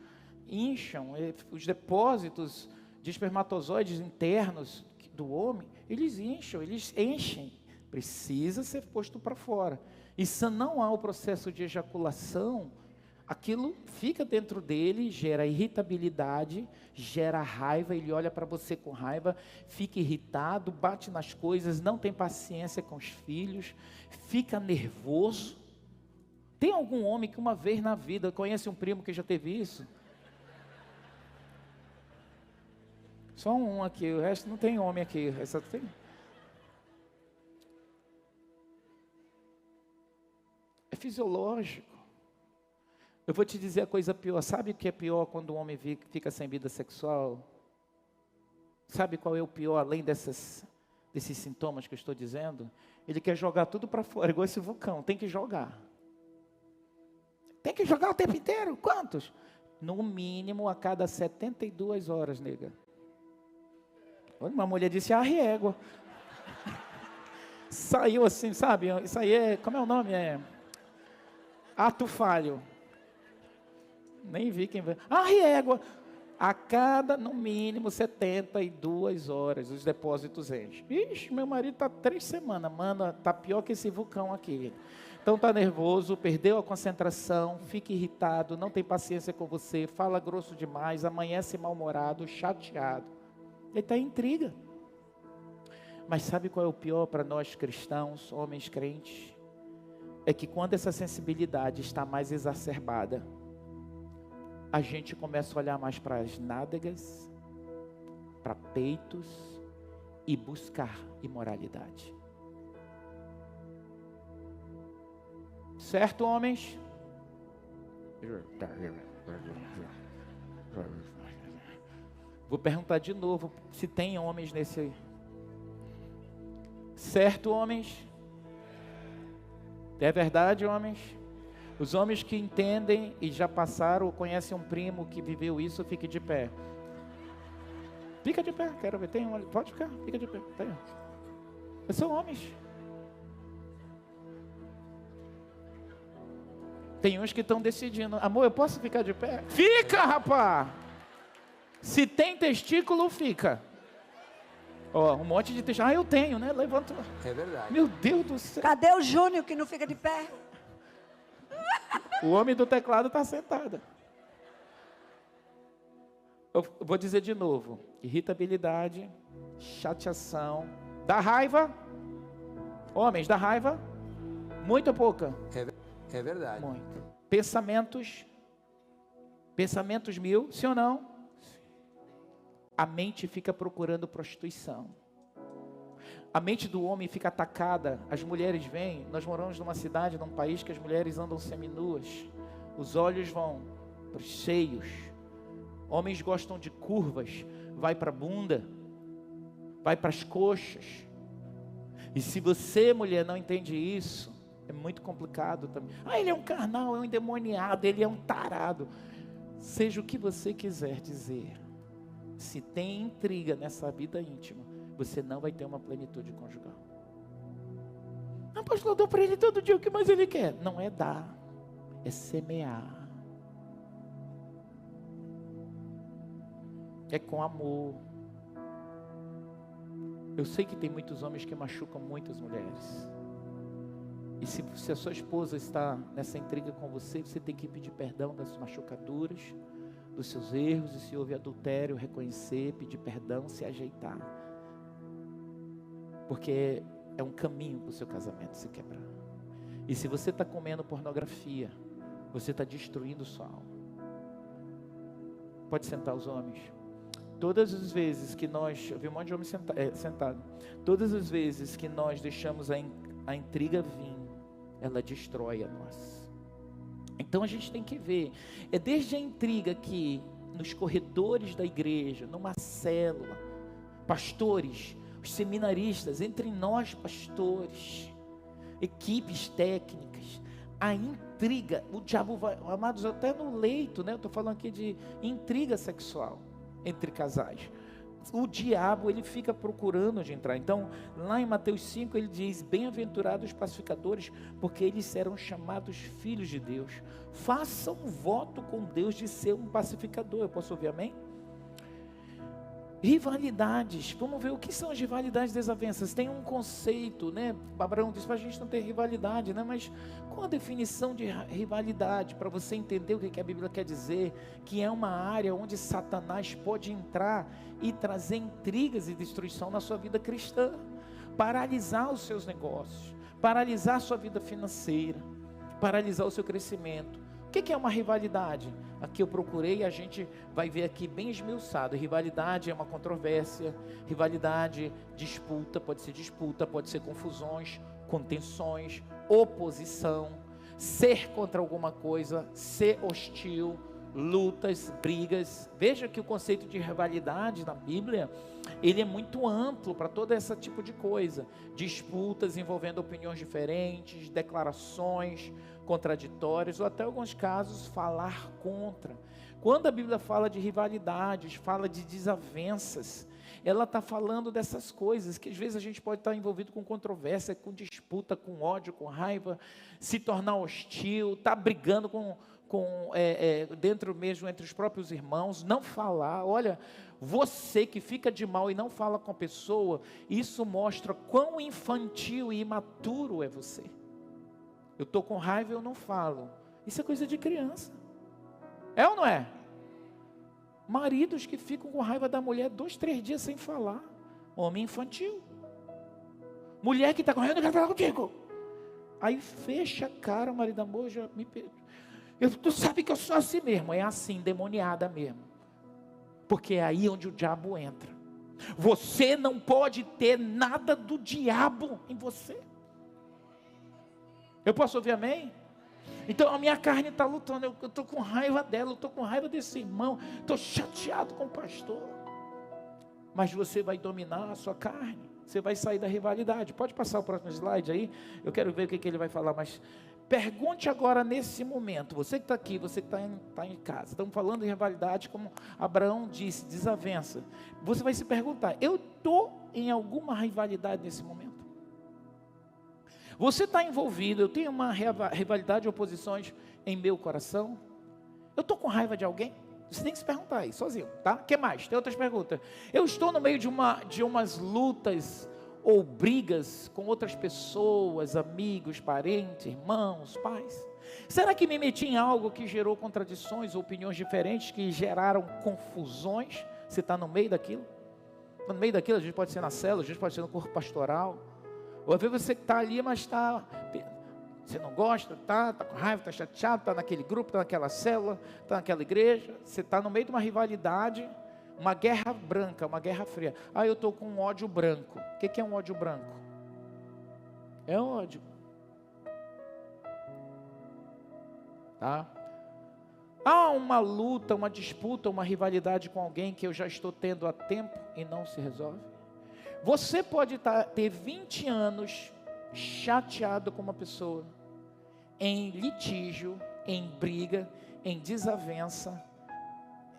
[SPEAKER 1] incham, os depósitos de espermatozoides internos do homem, eles enchem. Precisa ser posto para fora. E se não há o processo de ejaculação, aquilo fica dentro dele, gera irritabilidade, gera raiva, ele olha para você com raiva, fica irritado, bate nas coisas, não tem paciência com os filhos, fica nervoso. Tem algum homem que uma vez na vida, conhece um primo que já teve isso? Só um aqui, o resto não tem homem aqui. Essa tem? É fisiológico. Eu vou te dizer a coisa pior. Sabe o que é pior quando um homem fica sem vida sexual? Sabe qual é o pior, além desses sintomas que eu estou dizendo? Ele quer jogar tudo para fora, igual esse vulcão. Tem que jogar. Tem que jogar o tempo inteiro. Quantos? No mínimo a cada 72 horas, nega. Uma mulher disse, régua. Saiu assim, sabe? Isso aí é, como é o nome? É ato falho. Nem vi quem veio. Régua. A cada, no mínimo, 72 horas, os depósitos enchem. Ixi, meu marido está 3 semanas, mano, está pior que esse vulcão aqui. Então está nervoso, perdeu a concentração, fica irritado, não tem paciência com você, fala grosso demais, amanhece mal-humorado, chateado. Ele está em intriga. Mas sabe qual é o pior para nós cristãos, homens crentes? É que quando essa sensibilidade está mais exacerbada, a gente começa a olhar mais para as nádegas, para peitos e buscar imoralidade. Certo, homens? Vou perguntar de novo se tem homens nesse. Certo, homens? É verdade, homens? Os homens que entendem e já passaram ou conhecem um primo que viveu isso, fique de pé. Fica de pé, quero ver. Tem um, pode ficar, fica de pé. Tá aí. São homens. Tem uns que estão decidindo, amor, eu posso ficar de pé? Fica, rapaz! Se tem testículo, fica. Ó, um monte de texto. Eu tenho, né? Levanta.
[SPEAKER 3] É verdade.
[SPEAKER 1] Meu Deus do céu.
[SPEAKER 4] Cadê o Júnior que não fica de pé?
[SPEAKER 1] O homem do teclado está sentado. Eu vou dizer de novo. Irritabilidade, chateação, dá raiva. Homens, dá raiva? Muito ou pouca?
[SPEAKER 3] É verdade.
[SPEAKER 1] Muito. Pensamentos 1000, sim ou não? A mente fica procurando prostituição. A mente do homem fica atacada. As mulheres vêm. Nós moramos numa cidade, num país que as mulheres andam seminuas. Os olhos vão para os seios. Homens gostam de curvas. Vai para a bunda. Vai para as coxas. E se você, mulher, não entende isso, é muito complicado também. Ele é um carnal, é um endemoniado, ele é um tarado. Seja o que você quiser dizer. Se tem intriga nessa vida íntima, você não vai ter uma plenitude conjugal. Pastor, eu dou para ele todo dia o que mais ele quer. Não é dar, é semear. É com amor. Eu sei que tem muitos homens que machucam muitas mulheres. E se a sua esposa está nessa intriga com você, você tem que pedir perdão das machucaduras, dos seus erros. E se houve adultério, reconhecer, pedir perdão, se ajeitar. Porque é um caminho para o seu casamento se quebrar. E se você está comendo pornografia, você está destruindo sua alma. Pode sentar os homens. Todas as vezes que nós, eu vi um monte de homem sentado. Todas as vezes que nós deixamos a intriga vir, ela destrói a nós. Então a gente tem que ver, é desde a intriga que nos corredores da igreja, numa célula, pastores, os seminaristas, entre nós pastores, equipes técnicas, a intriga, o diabo vai, amados, até no leito, né? Eu estou falando aqui de intriga sexual entre casais. O diabo, ele fica procurando de entrar. Então, lá em Mateus 5, ele diz: bem-aventurados os pacificadores, porque eles serão chamados filhos de Deus. Faça um voto com Deus de ser um pacificador. Eu posso ouvir amém? Rivalidades, vamos ver o que são as rivalidades e desavenças. Tem um conceito, né? Abraão disse para a gente não ter rivalidade, né? Mas qual a definição de rivalidade? Para você entender o que a Bíblia quer dizer, que é uma área onde Satanás pode entrar e trazer intrigas e destruição na sua vida cristã, paralisar os seus negócios, paralisar a sua vida financeira, paralisar o seu crescimento. O que é uma rivalidade? Aqui eu procurei e a gente vai ver aqui bem esmiuçado. Rivalidade é uma controvérsia, rivalidade, disputa, pode ser confusões, contenções, oposição, ser contra alguma coisa, ser hostil, lutas, brigas. Veja que o conceito de rivalidade na Bíblia, ele é muito amplo para todo esse tipo de coisa. Disputas envolvendo opiniões diferentes, declarações contraditórias, ou até alguns casos falar contra. Quando a Bíblia fala de rivalidades, fala de desavenças, ela está falando dessas coisas, que às vezes a gente pode estar envolvido com controvérsia, com disputa, com ódio, com raiva, se tornar hostil, estar brigando dentro mesmo entre os próprios irmãos, não falar. Olha, você que fica de mal e não fala com a pessoa, isso mostra quão infantil e imaturo é você. Eu estou com raiva e eu não falo. Isso é coisa de criança. É ou não é? Maridos que ficam com raiva da mulher 2, 3 dias sem falar. Homem infantil. Mulher que está com raiva, eu não quero falar contigo. Aí fecha a cara, o marido, amor, já me tu sabe que eu sou assim mesmo. É assim, demoniada mesmo. Porque é aí onde o diabo entra. Você não pode ter nada do diabo em você. Eu posso ouvir amém? Então a minha carne está lutando. Eu estou com raiva dela, eu estou com raiva desse irmão, estou chateado com o pastor. Mas você vai dominar a sua carne. Você vai sair da rivalidade. Pode passar o próximo slide aí? Eu quero ver o que ele vai falar. Mas pergunte agora nesse momento. Você que está aqui, você que está em casa. Estamos falando de rivalidade, como Abraão disse, desavença. Você vai se perguntar: eu estou em alguma rivalidade nesse momento? Você está envolvido? Eu tenho uma rivalidade, oposições em meu coração? Eu estou com raiva de alguém? Você tem que se perguntar aí, sozinho, tá? O que mais? Tem outras perguntas. Eu estou no meio de umas lutas ou brigas com outras pessoas, amigos, parentes, irmãos, pais. Será que me meti em algo que gerou contradições, opiniões diferentes, que geraram confusões? Você está no meio daquilo? No meio daquilo, a gente pode ser na célula, a gente pode ser no corpo pastoral. Ou às vezes você está ali, mas você não gosta, está com raiva, está chateado, está naquele grupo, está naquela célula, está naquela igreja. Você está no meio de uma rivalidade, uma guerra branca, uma guerra fria. Eu estou com um ódio branco. O que é um ódio branco? É ódio. Tá? Há uma luta, uma disputa, uma rivalidade com alguém que eu já estou tendo há tempo e não se resolve. Você pode ter 20 anos chateado com uma pessoa, em litígio, em briga, em desavença,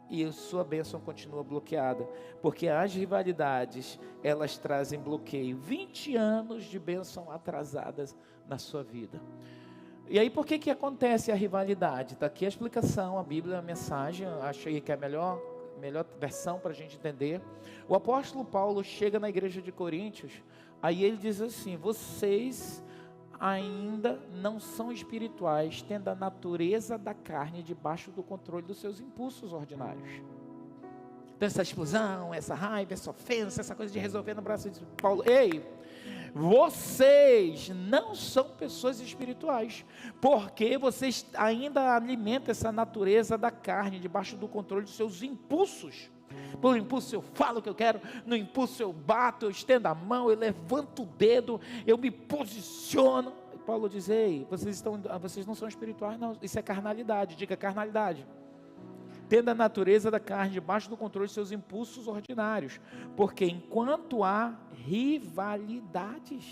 [SPEAKER 1] e a sua bênção continua bloqueada, porque as rivalidades, elas trazem bloqueio. 20 anos de bênção atrasadas na sua vida. E aí por que acontece a rivalidade? Está aqui a explicação, a Bíblia, a mensagem, achei que é a melhor versão para a gente entender. O apóstolo Paulo chega na igreja de Coríntios, aí ele diz assim: vocês ainda não são espirituais, tendo a natureza da carne debaixo do controle dos seus impulsos ordinários. Então essa explosão, essa raiva, essa ofensa, essa coisa de resolver no braço de Paulo, ei, vocês não são pessoas espirituais, porque vocês ainda alimentam essa natureza da carne, debaixo do controle dos seus impulsos. Por impulso eu falo o que eu quero, no impulso eu bato, eu estendo a mão, eu levanto o dedo, eu me posiciono. E Paulo diz: ei, vocês não são espirituais não, isso é carnalidade. Diga carnalidade. Tendo a natureza da carne debaixo do controle de seus impulsos ordinários, porque enquanto há rivalidades,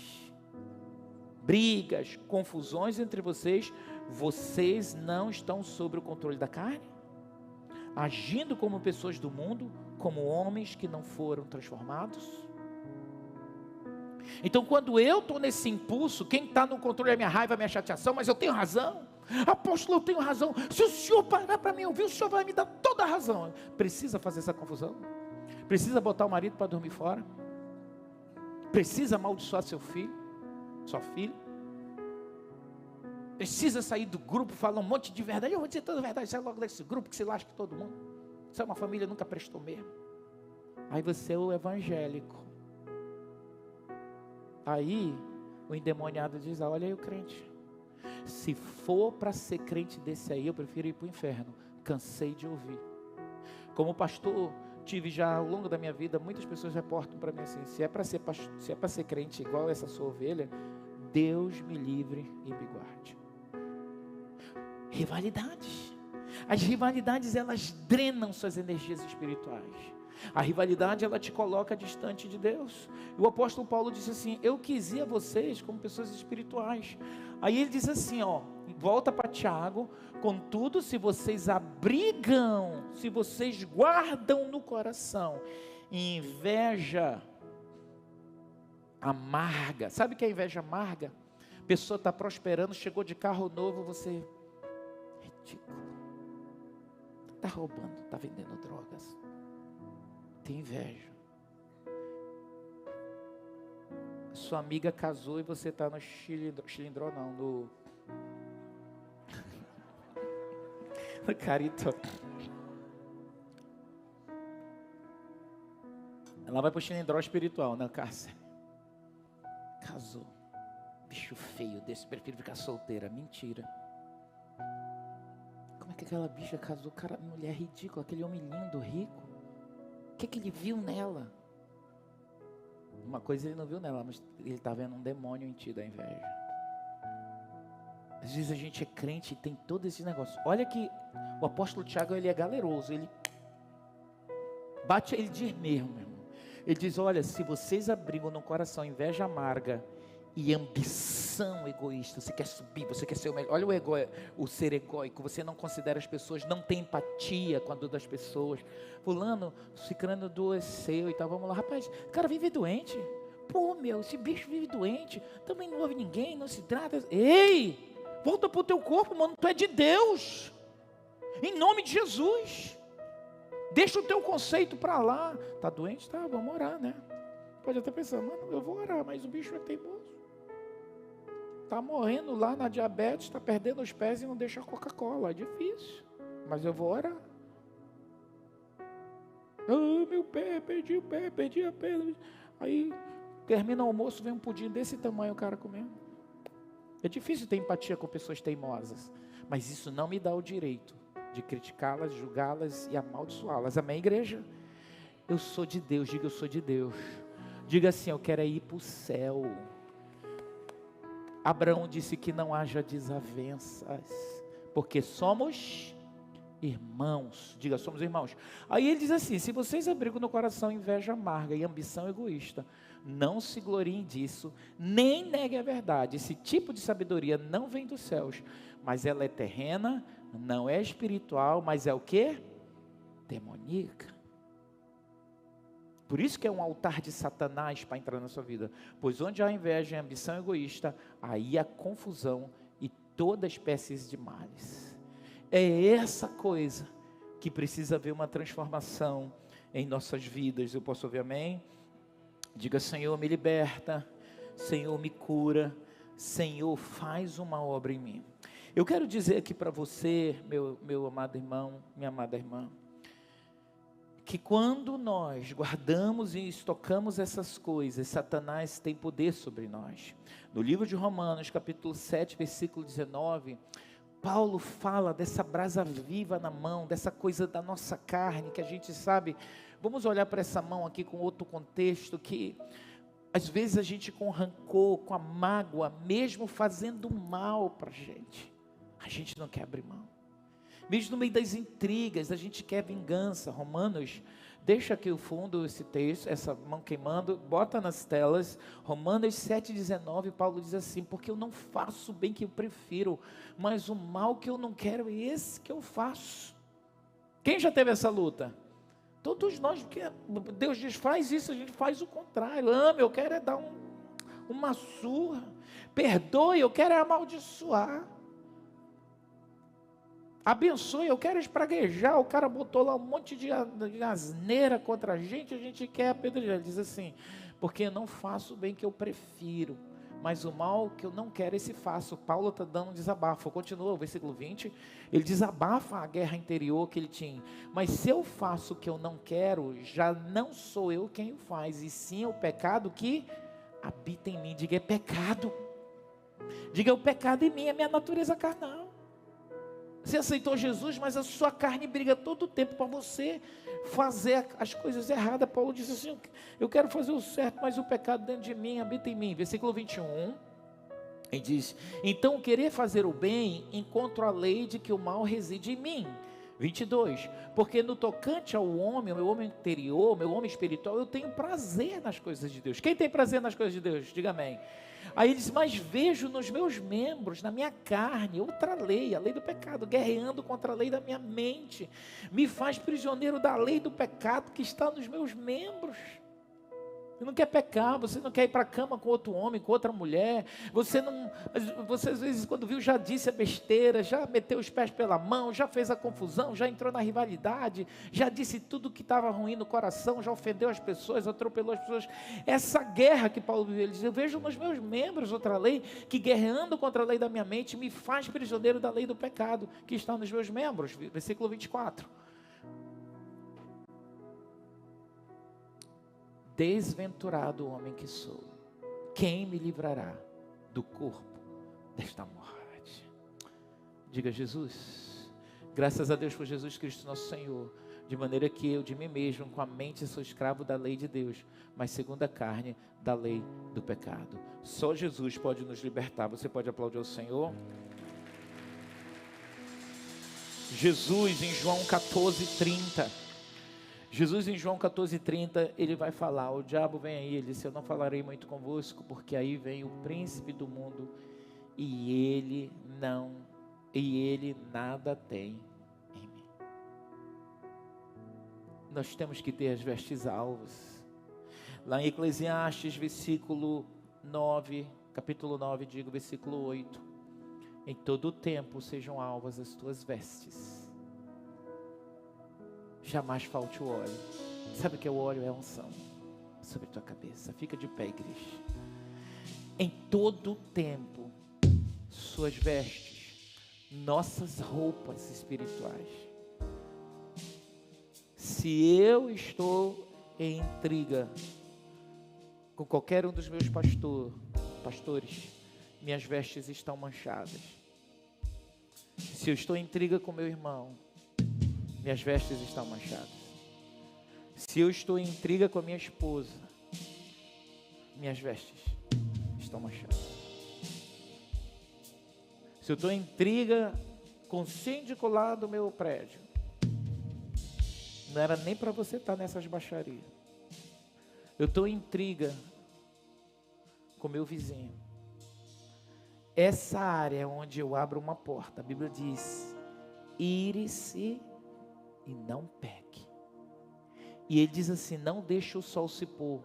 [SPEAKER 1] brigas, confusões entre vocês, vocês não estão sob o controle da carne, agindo como pessoas do mundo, como homens que não foram transformados. Então quando eu estou nesse impulso, quem está no controle é a minha raiva, a minha chateação, mas eu tenho razão. Apóstolo, eu tenho razão. Se o senhor parar para me ouvir, o senhor vai me dar toda a razão. Precisa fazer essa confusão? Precisa botar o marido para dormir fora? Precisa amaldiçoar seu filho, sua filha? Precisa sair do grupo, falar um monte de verdade? Eu vou dizer toda a verdade, sai logo desse grupo que se lasca todo mundo. Isso é uma família, nunca prestou mesmo. Aí você é o evangélico. Aí o endemoniado diz: olha aí o crente. Se for para ser crente desse aí, eu prefiro ir para o inferno. Cansei de ouvir. Como pastor, tive já ao longo da minha vida, muitas pessoas reportam para mim assim: se é para ser crente igual essa sua ovelha, Deus me livre e me guarde. Rivalidades. As rivalidades, elas drenam suas energias espirituais. A rivalidade, ela te coloca distante de Deus. E o apóstolo Paulo disse assim: eu quis ir a vocês como pessoas espirituais. Aí ele diz assim, volta para Tiago: contudo, se vocês abrigam, se vocês guardam no coração inveja amarga. Sabe o que é inveja amarga? A pessoa está prosperando, chegou de carro novo, você... ridículo. Está roubando, está vendendo drogas. Tem inveja. Sua amiga casou e você está no cilindró não, no carito. Ela vai para o cilindró espiritual, né, Cássia? Casou. Bicho feio desse, prefiro ficar solteira. Mentira. Como é que aquela bicha casou? Cara, mulher ridícula, aquele homem lindo, rico. O que ele viu nela? Uma coisa ele não viu nela, mas ele está vendo um demônio em ti da inveja. Às vezes a gente é crente e tem todo esse negócio. Olha que o apóstolo Tiago, ele é galeroso. Ele bate, ele diz mesmo, meu irmão. Ele diz: olha, se vocês abrigam no coração inveja amarga e ambição egoísta, você quer subir, você quer ser o melhor. Olha o ser egóico, você não considera as pessoas, não tem empatia com a dor das pessoas. Fulano, ciclano adoeceu e tal, vamos lá, rapaz, o cara vive doente. Pô, meu, esse bicho vive doente, também não ouve ninguém, não se trata. Ei, volta pro teu corpo, mano, tu é de Deus, em nome de Jesus. Deixa o teu conceito para lá. Está doente? Tá, vamos orar, né? Pode até pensar, mano, eu vou orar, mas o bicho é teimoso. Está morrendo lá na diabetes, está perdendo os pés e não deixa a Coca-Cola. É difícil, mas eu vou orar. Ah, meu pé, perdi o pé, perdi a perna. Aí termina o almoço, vem um pudim desse tamanho o cara comendo. É difícil ter empatia com pessoas teimosas, mas isso não me dá o direito de criticá-las, julgá-las e amaldiçoá-las. Amém, igreja? Eu sou de Deus, diga eu sou de Deus. Diga assim, eu quero ir para o céu. Abraão disse que não haja desavenças, porque somos irmãos. Diga, somos irmãos. Aí ele diz assim, se vocês abrigam no coração inveja amarga e ambição egoísta, não se gloriem disso, nem neguem a verdade. Esse tipo de sabedoria não vem dos céus, mas ela é terrena, não é espiritual, mas é o quê? Demoníaca. Por isso que é um altar de Satanás para entrar na sua vida. Pois onde há inveja e ambição egoísta, aí há confusão e toda espécie de males. É essa coisa que precisa haver uma transformação em nossas vidas. Eu posso ouvir amém? Diga, Senhor, me liberta. Senhor, me cura. Senhor, faz uma obra em mim. Eu quero dizer aqui para você, meu amado irmão, minha amada irmã, que quando nós guardamos e estocamos essas coisas, Satanás tem poder sobre nós. No livro de Romanos, capítulo 7, versículo 19, Paulo fala dessa brasa viva na mão, dessa coisa da nossa carne, que a gente sabe. Vamos olhar para essa mão aqui com outro contexto, que às vezes a gente com rancor, com a mágoa, mesmo fazendo mal para a gente não quer abrir mão. Mesmo no meio das intrigas, a gente quer vingança. Romanos, deixa aqui o fundo esse texto, essa mão queimando, bota nas telas. Romanos 7,19, Paulo diz assim, porque eu não faço o bem que eu prefiro, mas o mal que eu não quero é esse que eu faço. Quem já teve essa luta? Todos nós, porque Deus diz, faz isso, a gente faz o contrário. Ame, eu quero é dar uma surra. Perdoe, eu quero é amaldiçoar. Abençoe, eu quero espraguejar. O cara botou lá um monte de asneira contra a gente quer apedrejar. Ele diz assim, porque eu não faço o bem que eu prefiro, mas o mal que eu não quero, esse faço. Paulo está dando um desabafo. Continua o versículo 20, ele desabafa a guerra interior que ele tinha. Mas se eu faço o que eu não quero, já não sou eu quem o faz, e sim é o pecado que habita em mim. Diga, é pecado. Diga, é o pecado em mim, é minha natureza carnal. Você aceitou Jesus, mas a sua carne briga todo o tempo para você fazer as coisas erradas. Paulo disse assim, eu quero fazer o certo, mas o pecado dentro de mim habita em mim. Versículo 21, ele diz, então querer fazer o bem, encontro a lei de que o mal reside em mim. 22, porque no tocante ao homem, o meu homem interior, meu homem espiritual, eu tenho prazer nas coisas de Deus. Quem tem prazer nas coisas de Deus? Diga amém. Aí ele diz, mas vejo nos meus membros, na minha carne, outra lei, a lei do pecado, guerreando contra a lei da minha mente, me faz prisioneiro da lei do pecado que está nos meus membros. Você não quer pecar, você não quer ir para a cama com outro homem, com outra mulher, você às vezes quando viu já disse a besteira, já meteu os pés pela mão, já fez a confusão, já entrou na rivalidade, já disse tudo que estava ruim no coração, já ofendeu as pessoas, atropelou as pessoas. Essa guerra que Paulo vive, ele diz, eu vejo nos meus membros outra lei, que guerreando contra a lei da minha mente, me faz prisioneiro da lei do pecado, que está nos meus membros. Versículo 24. Desventurado o homem que sou, quem me livrará do corpo desta morte? Diga, Jesus, graças a Deus por Jesus Cristo nosso Senhor, de maneira que eu de mim mesmo, com a mente, sou escravo da lei de Deus, mas segundo a carne, da lei do pecado. Só Jesus pode nos libertar. Você pode aplaudir o Senhor? Jesus em João 14:30, Jesus em João 14:30, ele vai falar, o diabo vem aí, ele disse, eu não falarei muito convosco, porque aí vem o príncipe do mundo, e ele nada tem em mim. Nós temos que ter as vestes alvas. Lá em Eclesiastes, versículo 9, capítulo 9, digo, versículo 8, em todo o tempo sejam alvas as tuas vestes. jamais falte o óleo. Sabe o que é o óleo? É a unção sobre a tua cabeça. Fica de pé, igreja. Em todo tempo, suas vestes, nossas roupas espirituais. Se eu estou em intriga com qualquer um dos meus pastores, minhas vestes estão manchadas. Se eu estou em intriga com meu irmão, minhas vestes estão manchadas. Se eu estou em intriga com a minha esposa, minhas vestes estão manchadas. Se eu estou em intriga com o síndico lá do meu prédio, não era nem para você estar nessas baixarias. Eu estou em intriga com meu vizinho. Essa área é onde eu abro uma porta. A Bíblia diz: ire-se e não peque. E ele diz assim: não deixe o sol se pôr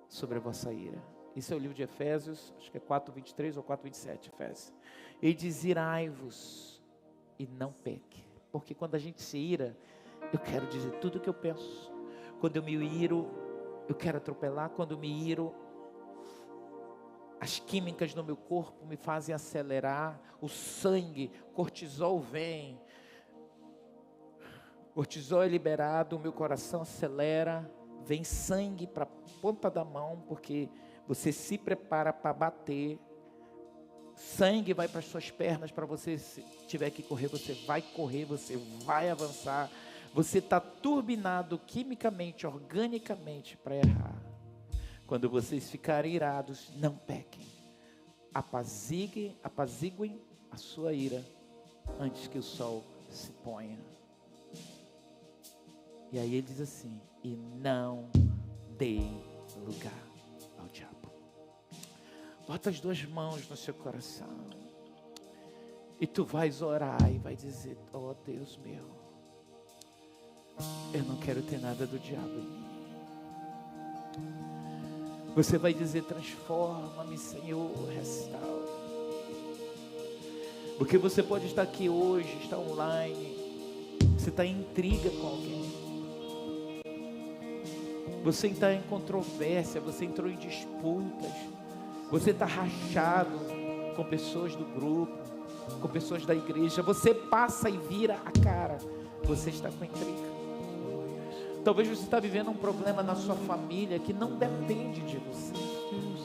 [SPEAKER 1] sobre a vossa ira. Isso é o livro de Efésios, acho que é 4:23 ou 4:27, Efésios. Ele diz: irai-vos e não peque. Porque quando a gente se ira, eu quero dizer tudo o que eu penso. Quando eu me iro, eu quero atropelar. Quando eu me iro, as químicas no meu corpo me fazem acelerar. O sangue, cortisol vem. Cortisol é liberado, o meu coração acelera. Vem sangue para a ponta da mão, porque você se prepara para bater. Sangue vai para as suas pernas, para você, se tiver que correr, você vai correr, você vai avançar. Você está turbinado quimicamente, organicamente para errar. Quando vocês ficarem irados, não pequem. Apaziguem a sua ira antes que o sol se ponha. E aí ele diz assim: e não dê lugar ao diabo. Bota as duas mãos no seu coração. E tu vais orar e vai dizer: ó Deus meu, eu não quero ter nada do diabo em mim. Você vai dizer: transforma-me, Senhor, restaura. Porque você pode estar aqui hoje, estar online, você está em intriga com alguém, você está em controvérsia, você entrou em disputas, você está rachado com pessoas do grupo, com pessoas da igreja, você passa e vira a cara, você está com intriga. Talvez você está vivendo um problema na sua família que não depende de você.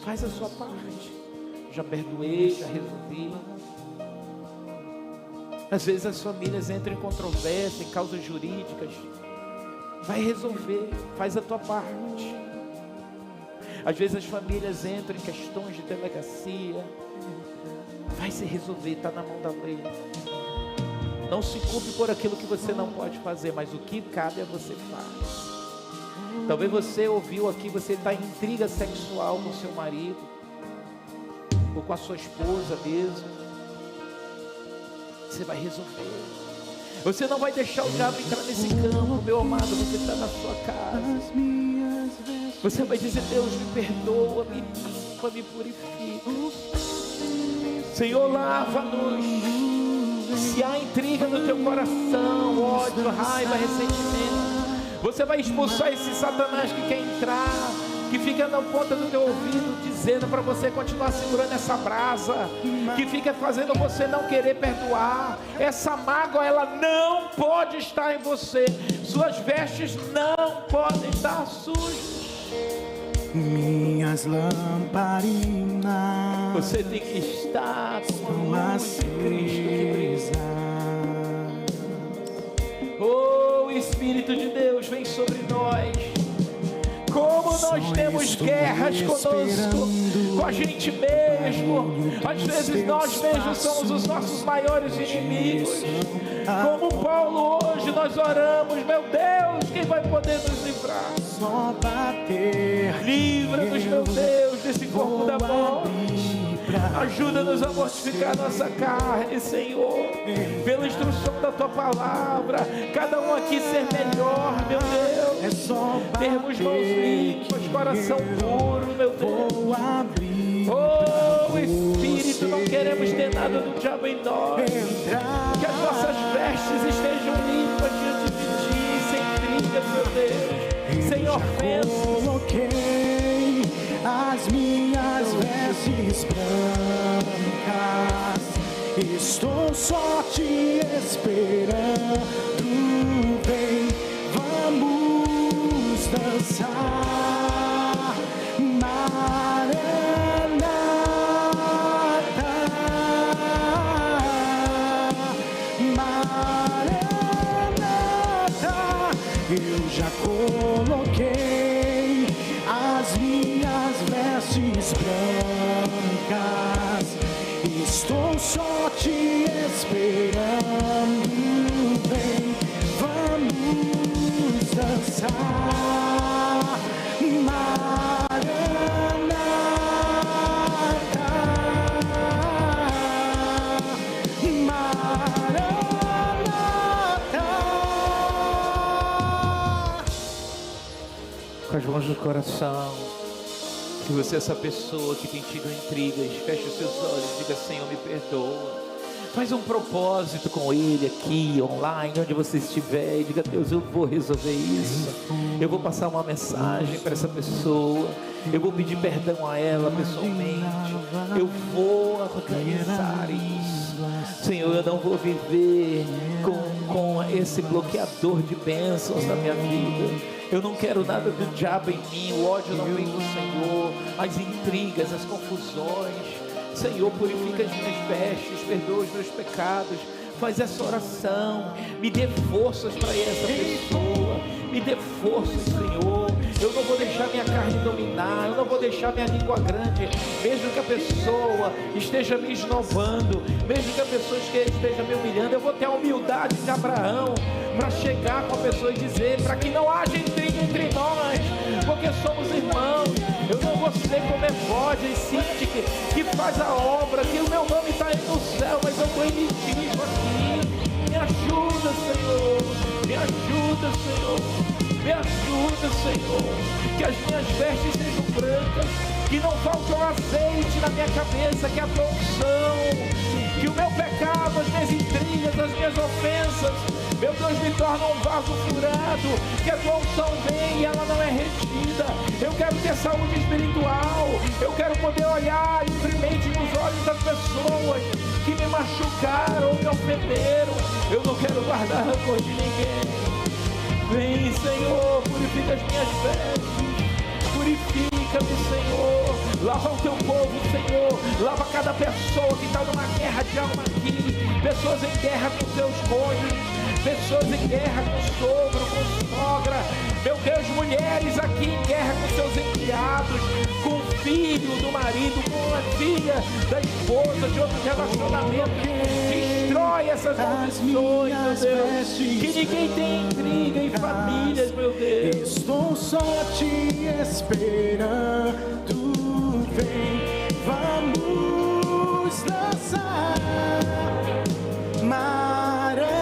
[SPEAKER 1] Faz a sua parte. Já perdoei, já resolvi. Às vezes as famílias entram em controvérsia, em causas jurídicas. Vai resolver, faz a tua parte. Às vezes as famílias entram em questões de delegacia. Vai se resolver, está na mão da lei. Não se culpe por aquilo que você não pode fazer, mas o que cabe a você faz. Talvez você ouviu aqui, você está em intriga sexual com seu marido, ou com a sua esposa mesmo. Você vai resolver. Você não vai deixar o diabo entrar nesse campo, meu amado. Você está na sua casa. Você vai dizer: Deus, me perdoa, me limpa, me purifica. Senhor, lava-nos. Se há intriga no teu coração, ódio, raiva, ressentimento, você vai expulsar esse Satanás que quer entrar, que fica na ponta do teu ouvido, dizendo para você continuar segurando essa brasa, que fica fazendo você não querer perdoar. Essa mágoa, ela não pode estar em você. Suas vestes não podem estar sujas.
[SPEAKER 5] Minhas lamparinas,
[SPEAKER 1] você tem que estar com a luz de Cristo que brilha. Oh, Espírito de Deus, vem sobre nós. Como nós temos guerras conosco, com a gente mesmo. Às vezes nós mesmos somos os nossos maiores inimigos. Como Paulo hoje nós oramos: meu Deus, quem vai poder nos livrar?
[SPEAKER 5] só bater.
[SPEAKER 1] Livra-nos, meu Deus, desse corpo da morte. Ajuda-nos a mortificar nossa carne, Senhor, pela instrução da Tua Palavra. Cada um aqui ser melhor, meu Deus.
[SPEAKER 5] É só
[SPEAKER 1] termos mãos limpas, coração puro, meu Deus. Oh, Espírito, não queremos ter nada do diabo em nós. Que as nossas vestes estejam limpas diante de Ti, Deus, sem ofensa.
[SPEAKER 5] Coloquei as minhas vestes brancas, estou só te esperando. Vem, vamos dançar, Maranata, Maranata. Eu já coloquei as minhas vestes brancas, estou só te esperando. Vem, vamos dançar, Maranata, Maranata.
[SPEAKER 1] Com as mãos no coração, que você é essa pessoa que tem tido intrigas, feche os seus olhos, diga: Senhor, me perdoa. Faz um propósito com Ele aqui, online, onde você estiver, e diga: Deus, eu vou resolver isso. Eu vou passar uma mensagem para essa pessoa. Eu vou pedir perdão a ela pessoalmente. Eu vou organizar isso. Senhor, eu não vou viver com esse bloqueador de bênçãos na minha vida. Eu não quero nada do diabo em mim. O ódio não vem do Senhor. As intrigas, as confusões. Senhor, purifica as minhas vestes, perdoa os meus pecados. Faz essa oração, me dê forças para essa pessoa, me dê forças, Senhor. Eu não vou deixar minha carne dominar, eu não vou deixar minha língua grande, mesmo que a pessoa esteja me esnobando, mesmo que a pessoa esteja me humilhando. Eu vou ter a humildade de Abraão para chegar com a pessoa e dizer, para que não haja intriga entre nós, porque somos irmãos. Eu não vou ser como Evódia e Sinti que faz a obra, que o meu nome está aí no céu, mas eu estou inimigo aqui. Me ajuda, Senhor, me ajuda, Senhor, me ajuda, Senhor, que as minhas vestes sejam brancas, que não falte um azeite na minha cabeça, que a tua unção, que o meu pecado, as minhas intrigas, as minhas ofensas, meu Deus, me torna um vaso furado, que a tua unção vem e ela não é retida. Eu quero ter saúde espiritual, eu quero poder olhar livremente nos olhos das pessoas que me machucaram ou me ofenderam. Eu não quero guardar rancor de ninguém. Vem, Senhor, purifica as minhas vestes, purifica-me, Senhor, lava o teu povo, Senhor, lava cada pessoa que está numa guerra de alma aqui, pessoas em guerra com seus cônjuges, pessoas em guerra com sogro, com sogra, meu Deus, mulheres aqui em guerra com seus enteados, com o filho do marido, com a filha da esposa, de outro relacionamento. Destrói essas maldições, meu Deus, que ninguém tem intriga em famílias, meu Deus.
[SPEAKER 5] Estou só te esperando, vem, vamos dançar, Maranata,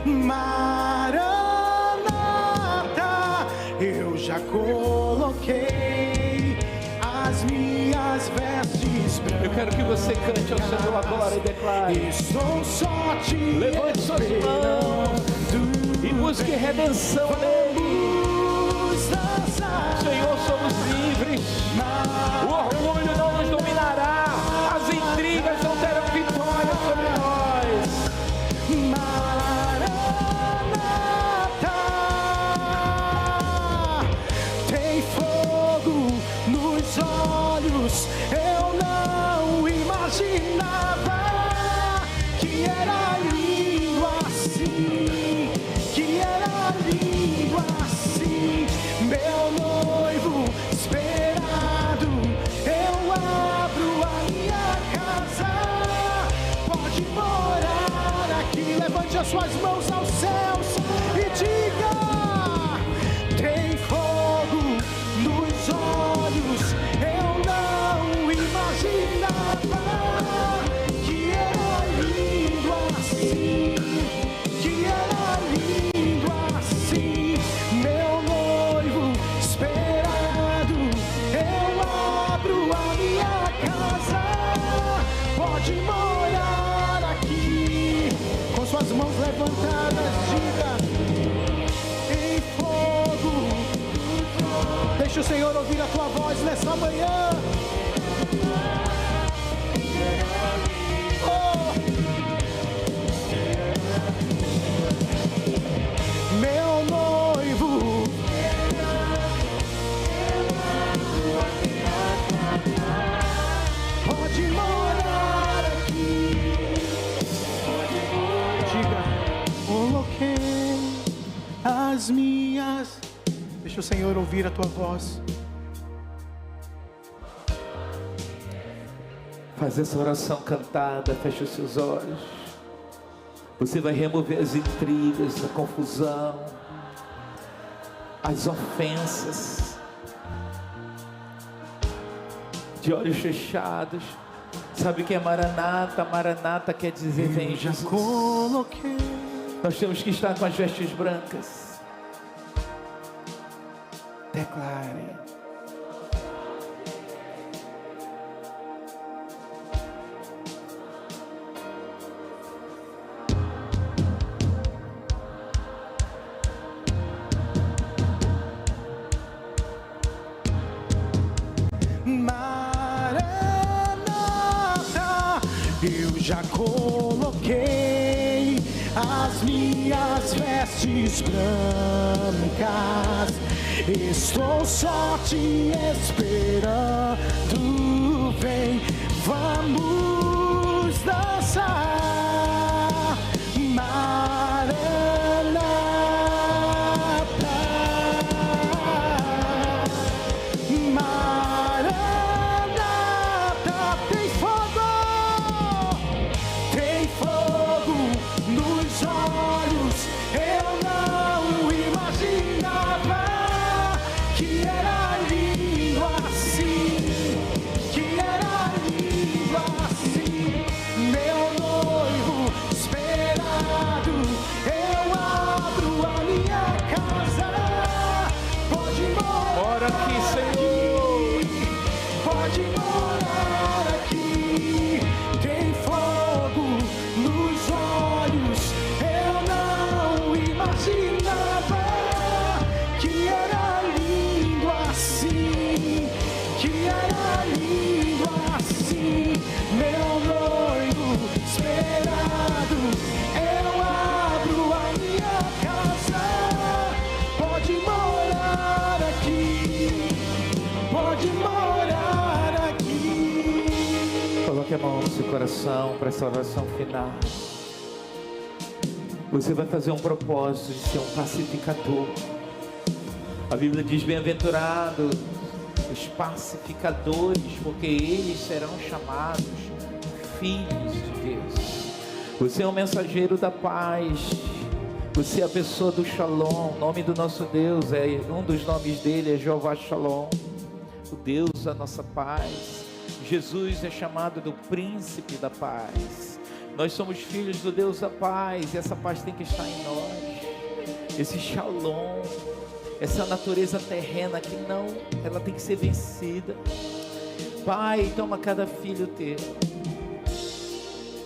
[SPEAKER 5] Maranata. Eu já coloquei as minhas vestes brancas.
[SPEAKER 1] Eu quero que você cante ao Senhor agora e declare.
[SPEAKER 5] Estou só te
[SPEAKER 1] Levante suas mãos e busque redenção nele. Senhor, somos livres. O orgulho não nos dominará. As intrigas não terão vitória sobre nós.
[SPEAKER 5] Maranata, tem fogo nos olhos. Eu não imaginava que era lindo assim, que era lindo moradas, diga, em fogo. Deixa o Senhor ouvir a tua voz nessa manhã. Meu noivo, pode morar aqui. Diga, coloquei as minhas. Deixa o Senhor ouvir a tua voz.
[SPEAKER 1] Faz essa oração cantada, fecha os seus olhos. Você vai remover as intrigas, a confusão, as ofensas. De olhos fechados. Sabe o que é Maranata? Maranata quer dizer vem
[SPEAKER 5] Já
[SPEAKER 1] Jesus.
[SPEAKER 5] coloquei.
[SPEAKER 1] Nós temos que estar com as vestes brancas. Declare.
[SPEAKER 5] Maranata, eu já coloquei as minhas vestes brancas. Estou só te esperando. Vem, vamos dançar. Maranata, Maranata, tem fogo nos olhos. Eu não imaginava que era lindo assim, que era lindo assim. Meu noivo esperado, eu abro a minha casa. Pode morar.
[SPEAKER 1] Ora aqui, Senhor.
[SPEAKER 5] Pode morar aqui. Tem fogo nos olhos. Eu não imaginava que era lindo assim, que era lindo assim. Meu noivo esperado, eu abro a minha casa. Pode morar aqui. Pode morar aqui.
[SPEAKER 1] Coloque a mão no seu coração para essa oração final. Você vai fazer um propósito de ser um pacificador. A Bíblia diz: bem-aventurados os pacificadores, porque eles serão chamados filhos de Deus. Você é um mensageiro da paz. Você é a pessoa do Shalom. O nome do nosso Deus um dos nomes dele é Jeová Shalom, o Deus da nossa paz. Jesus é chamado do príncipe da paz. Nós somos filhos do Deus da paz, e essa paz tem que estar em nós. Esse Shalom, essa natureza terrena que não, ela tem que ser vencida. Pai, toma cada filho teu,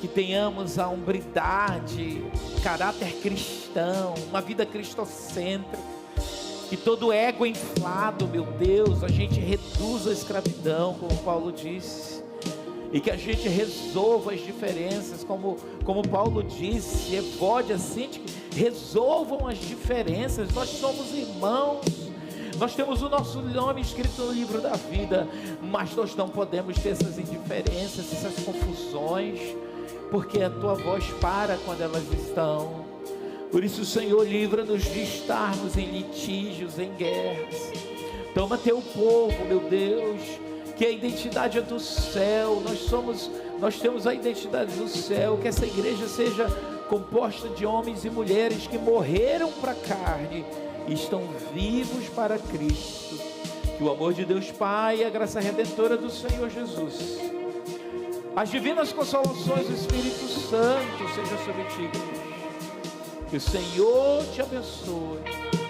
[SPEAKER 1] que tenhamos a hombridade, caráter cristão, uma vida cristocêntrica. Que todo ego inflado, meu Deus, a gente reduza a escravidão, como Paulo disse. E que a gente resolva as diferenças, como Paulo disse, Evódia, assim, resolvam as diferenças. Nós somos irmãos, nós temos o nosso nome escrito no livro da vida, mas nós não podemos ter essas indiferenças, essas confusões, porque a tua voz para quando elas estão. Por isso, Senhor, livra-nos de estarmos em litígios, em guerras. Toma teu povo, meu Deus, que a identidade é do céu. Nós temos a identidade do céu. Que essa igreja seja composta de homens e mulheres que morreram para a carne e estão vivos para Cristo. Que o amor de Deus Pai e a graça redentora do Senhor Jesus, as divinas consolações do Espírito Santo seja sobre ti, igreja. Que o Senhor te abençoe,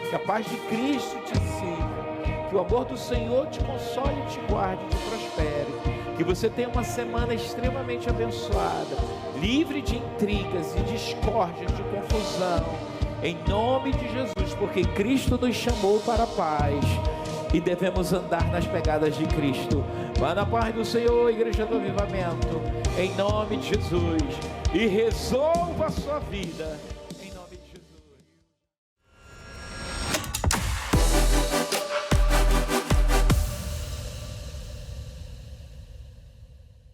[SPEAKER 1] que a paz de Cristo te siga, que o amor do Senhor te console, te guarde, te prospere, que você tenha uma semana extremamente abençoada, livre de intrigas e discórdias, de confusão, em nome de Jesus, porque Cristo nos chamou para a paz e devemos andar nas pegadas de Cristo. Vá na paz do Senhor, Igreja do Avivamento, em nome de Jesus, e resolva a sua vida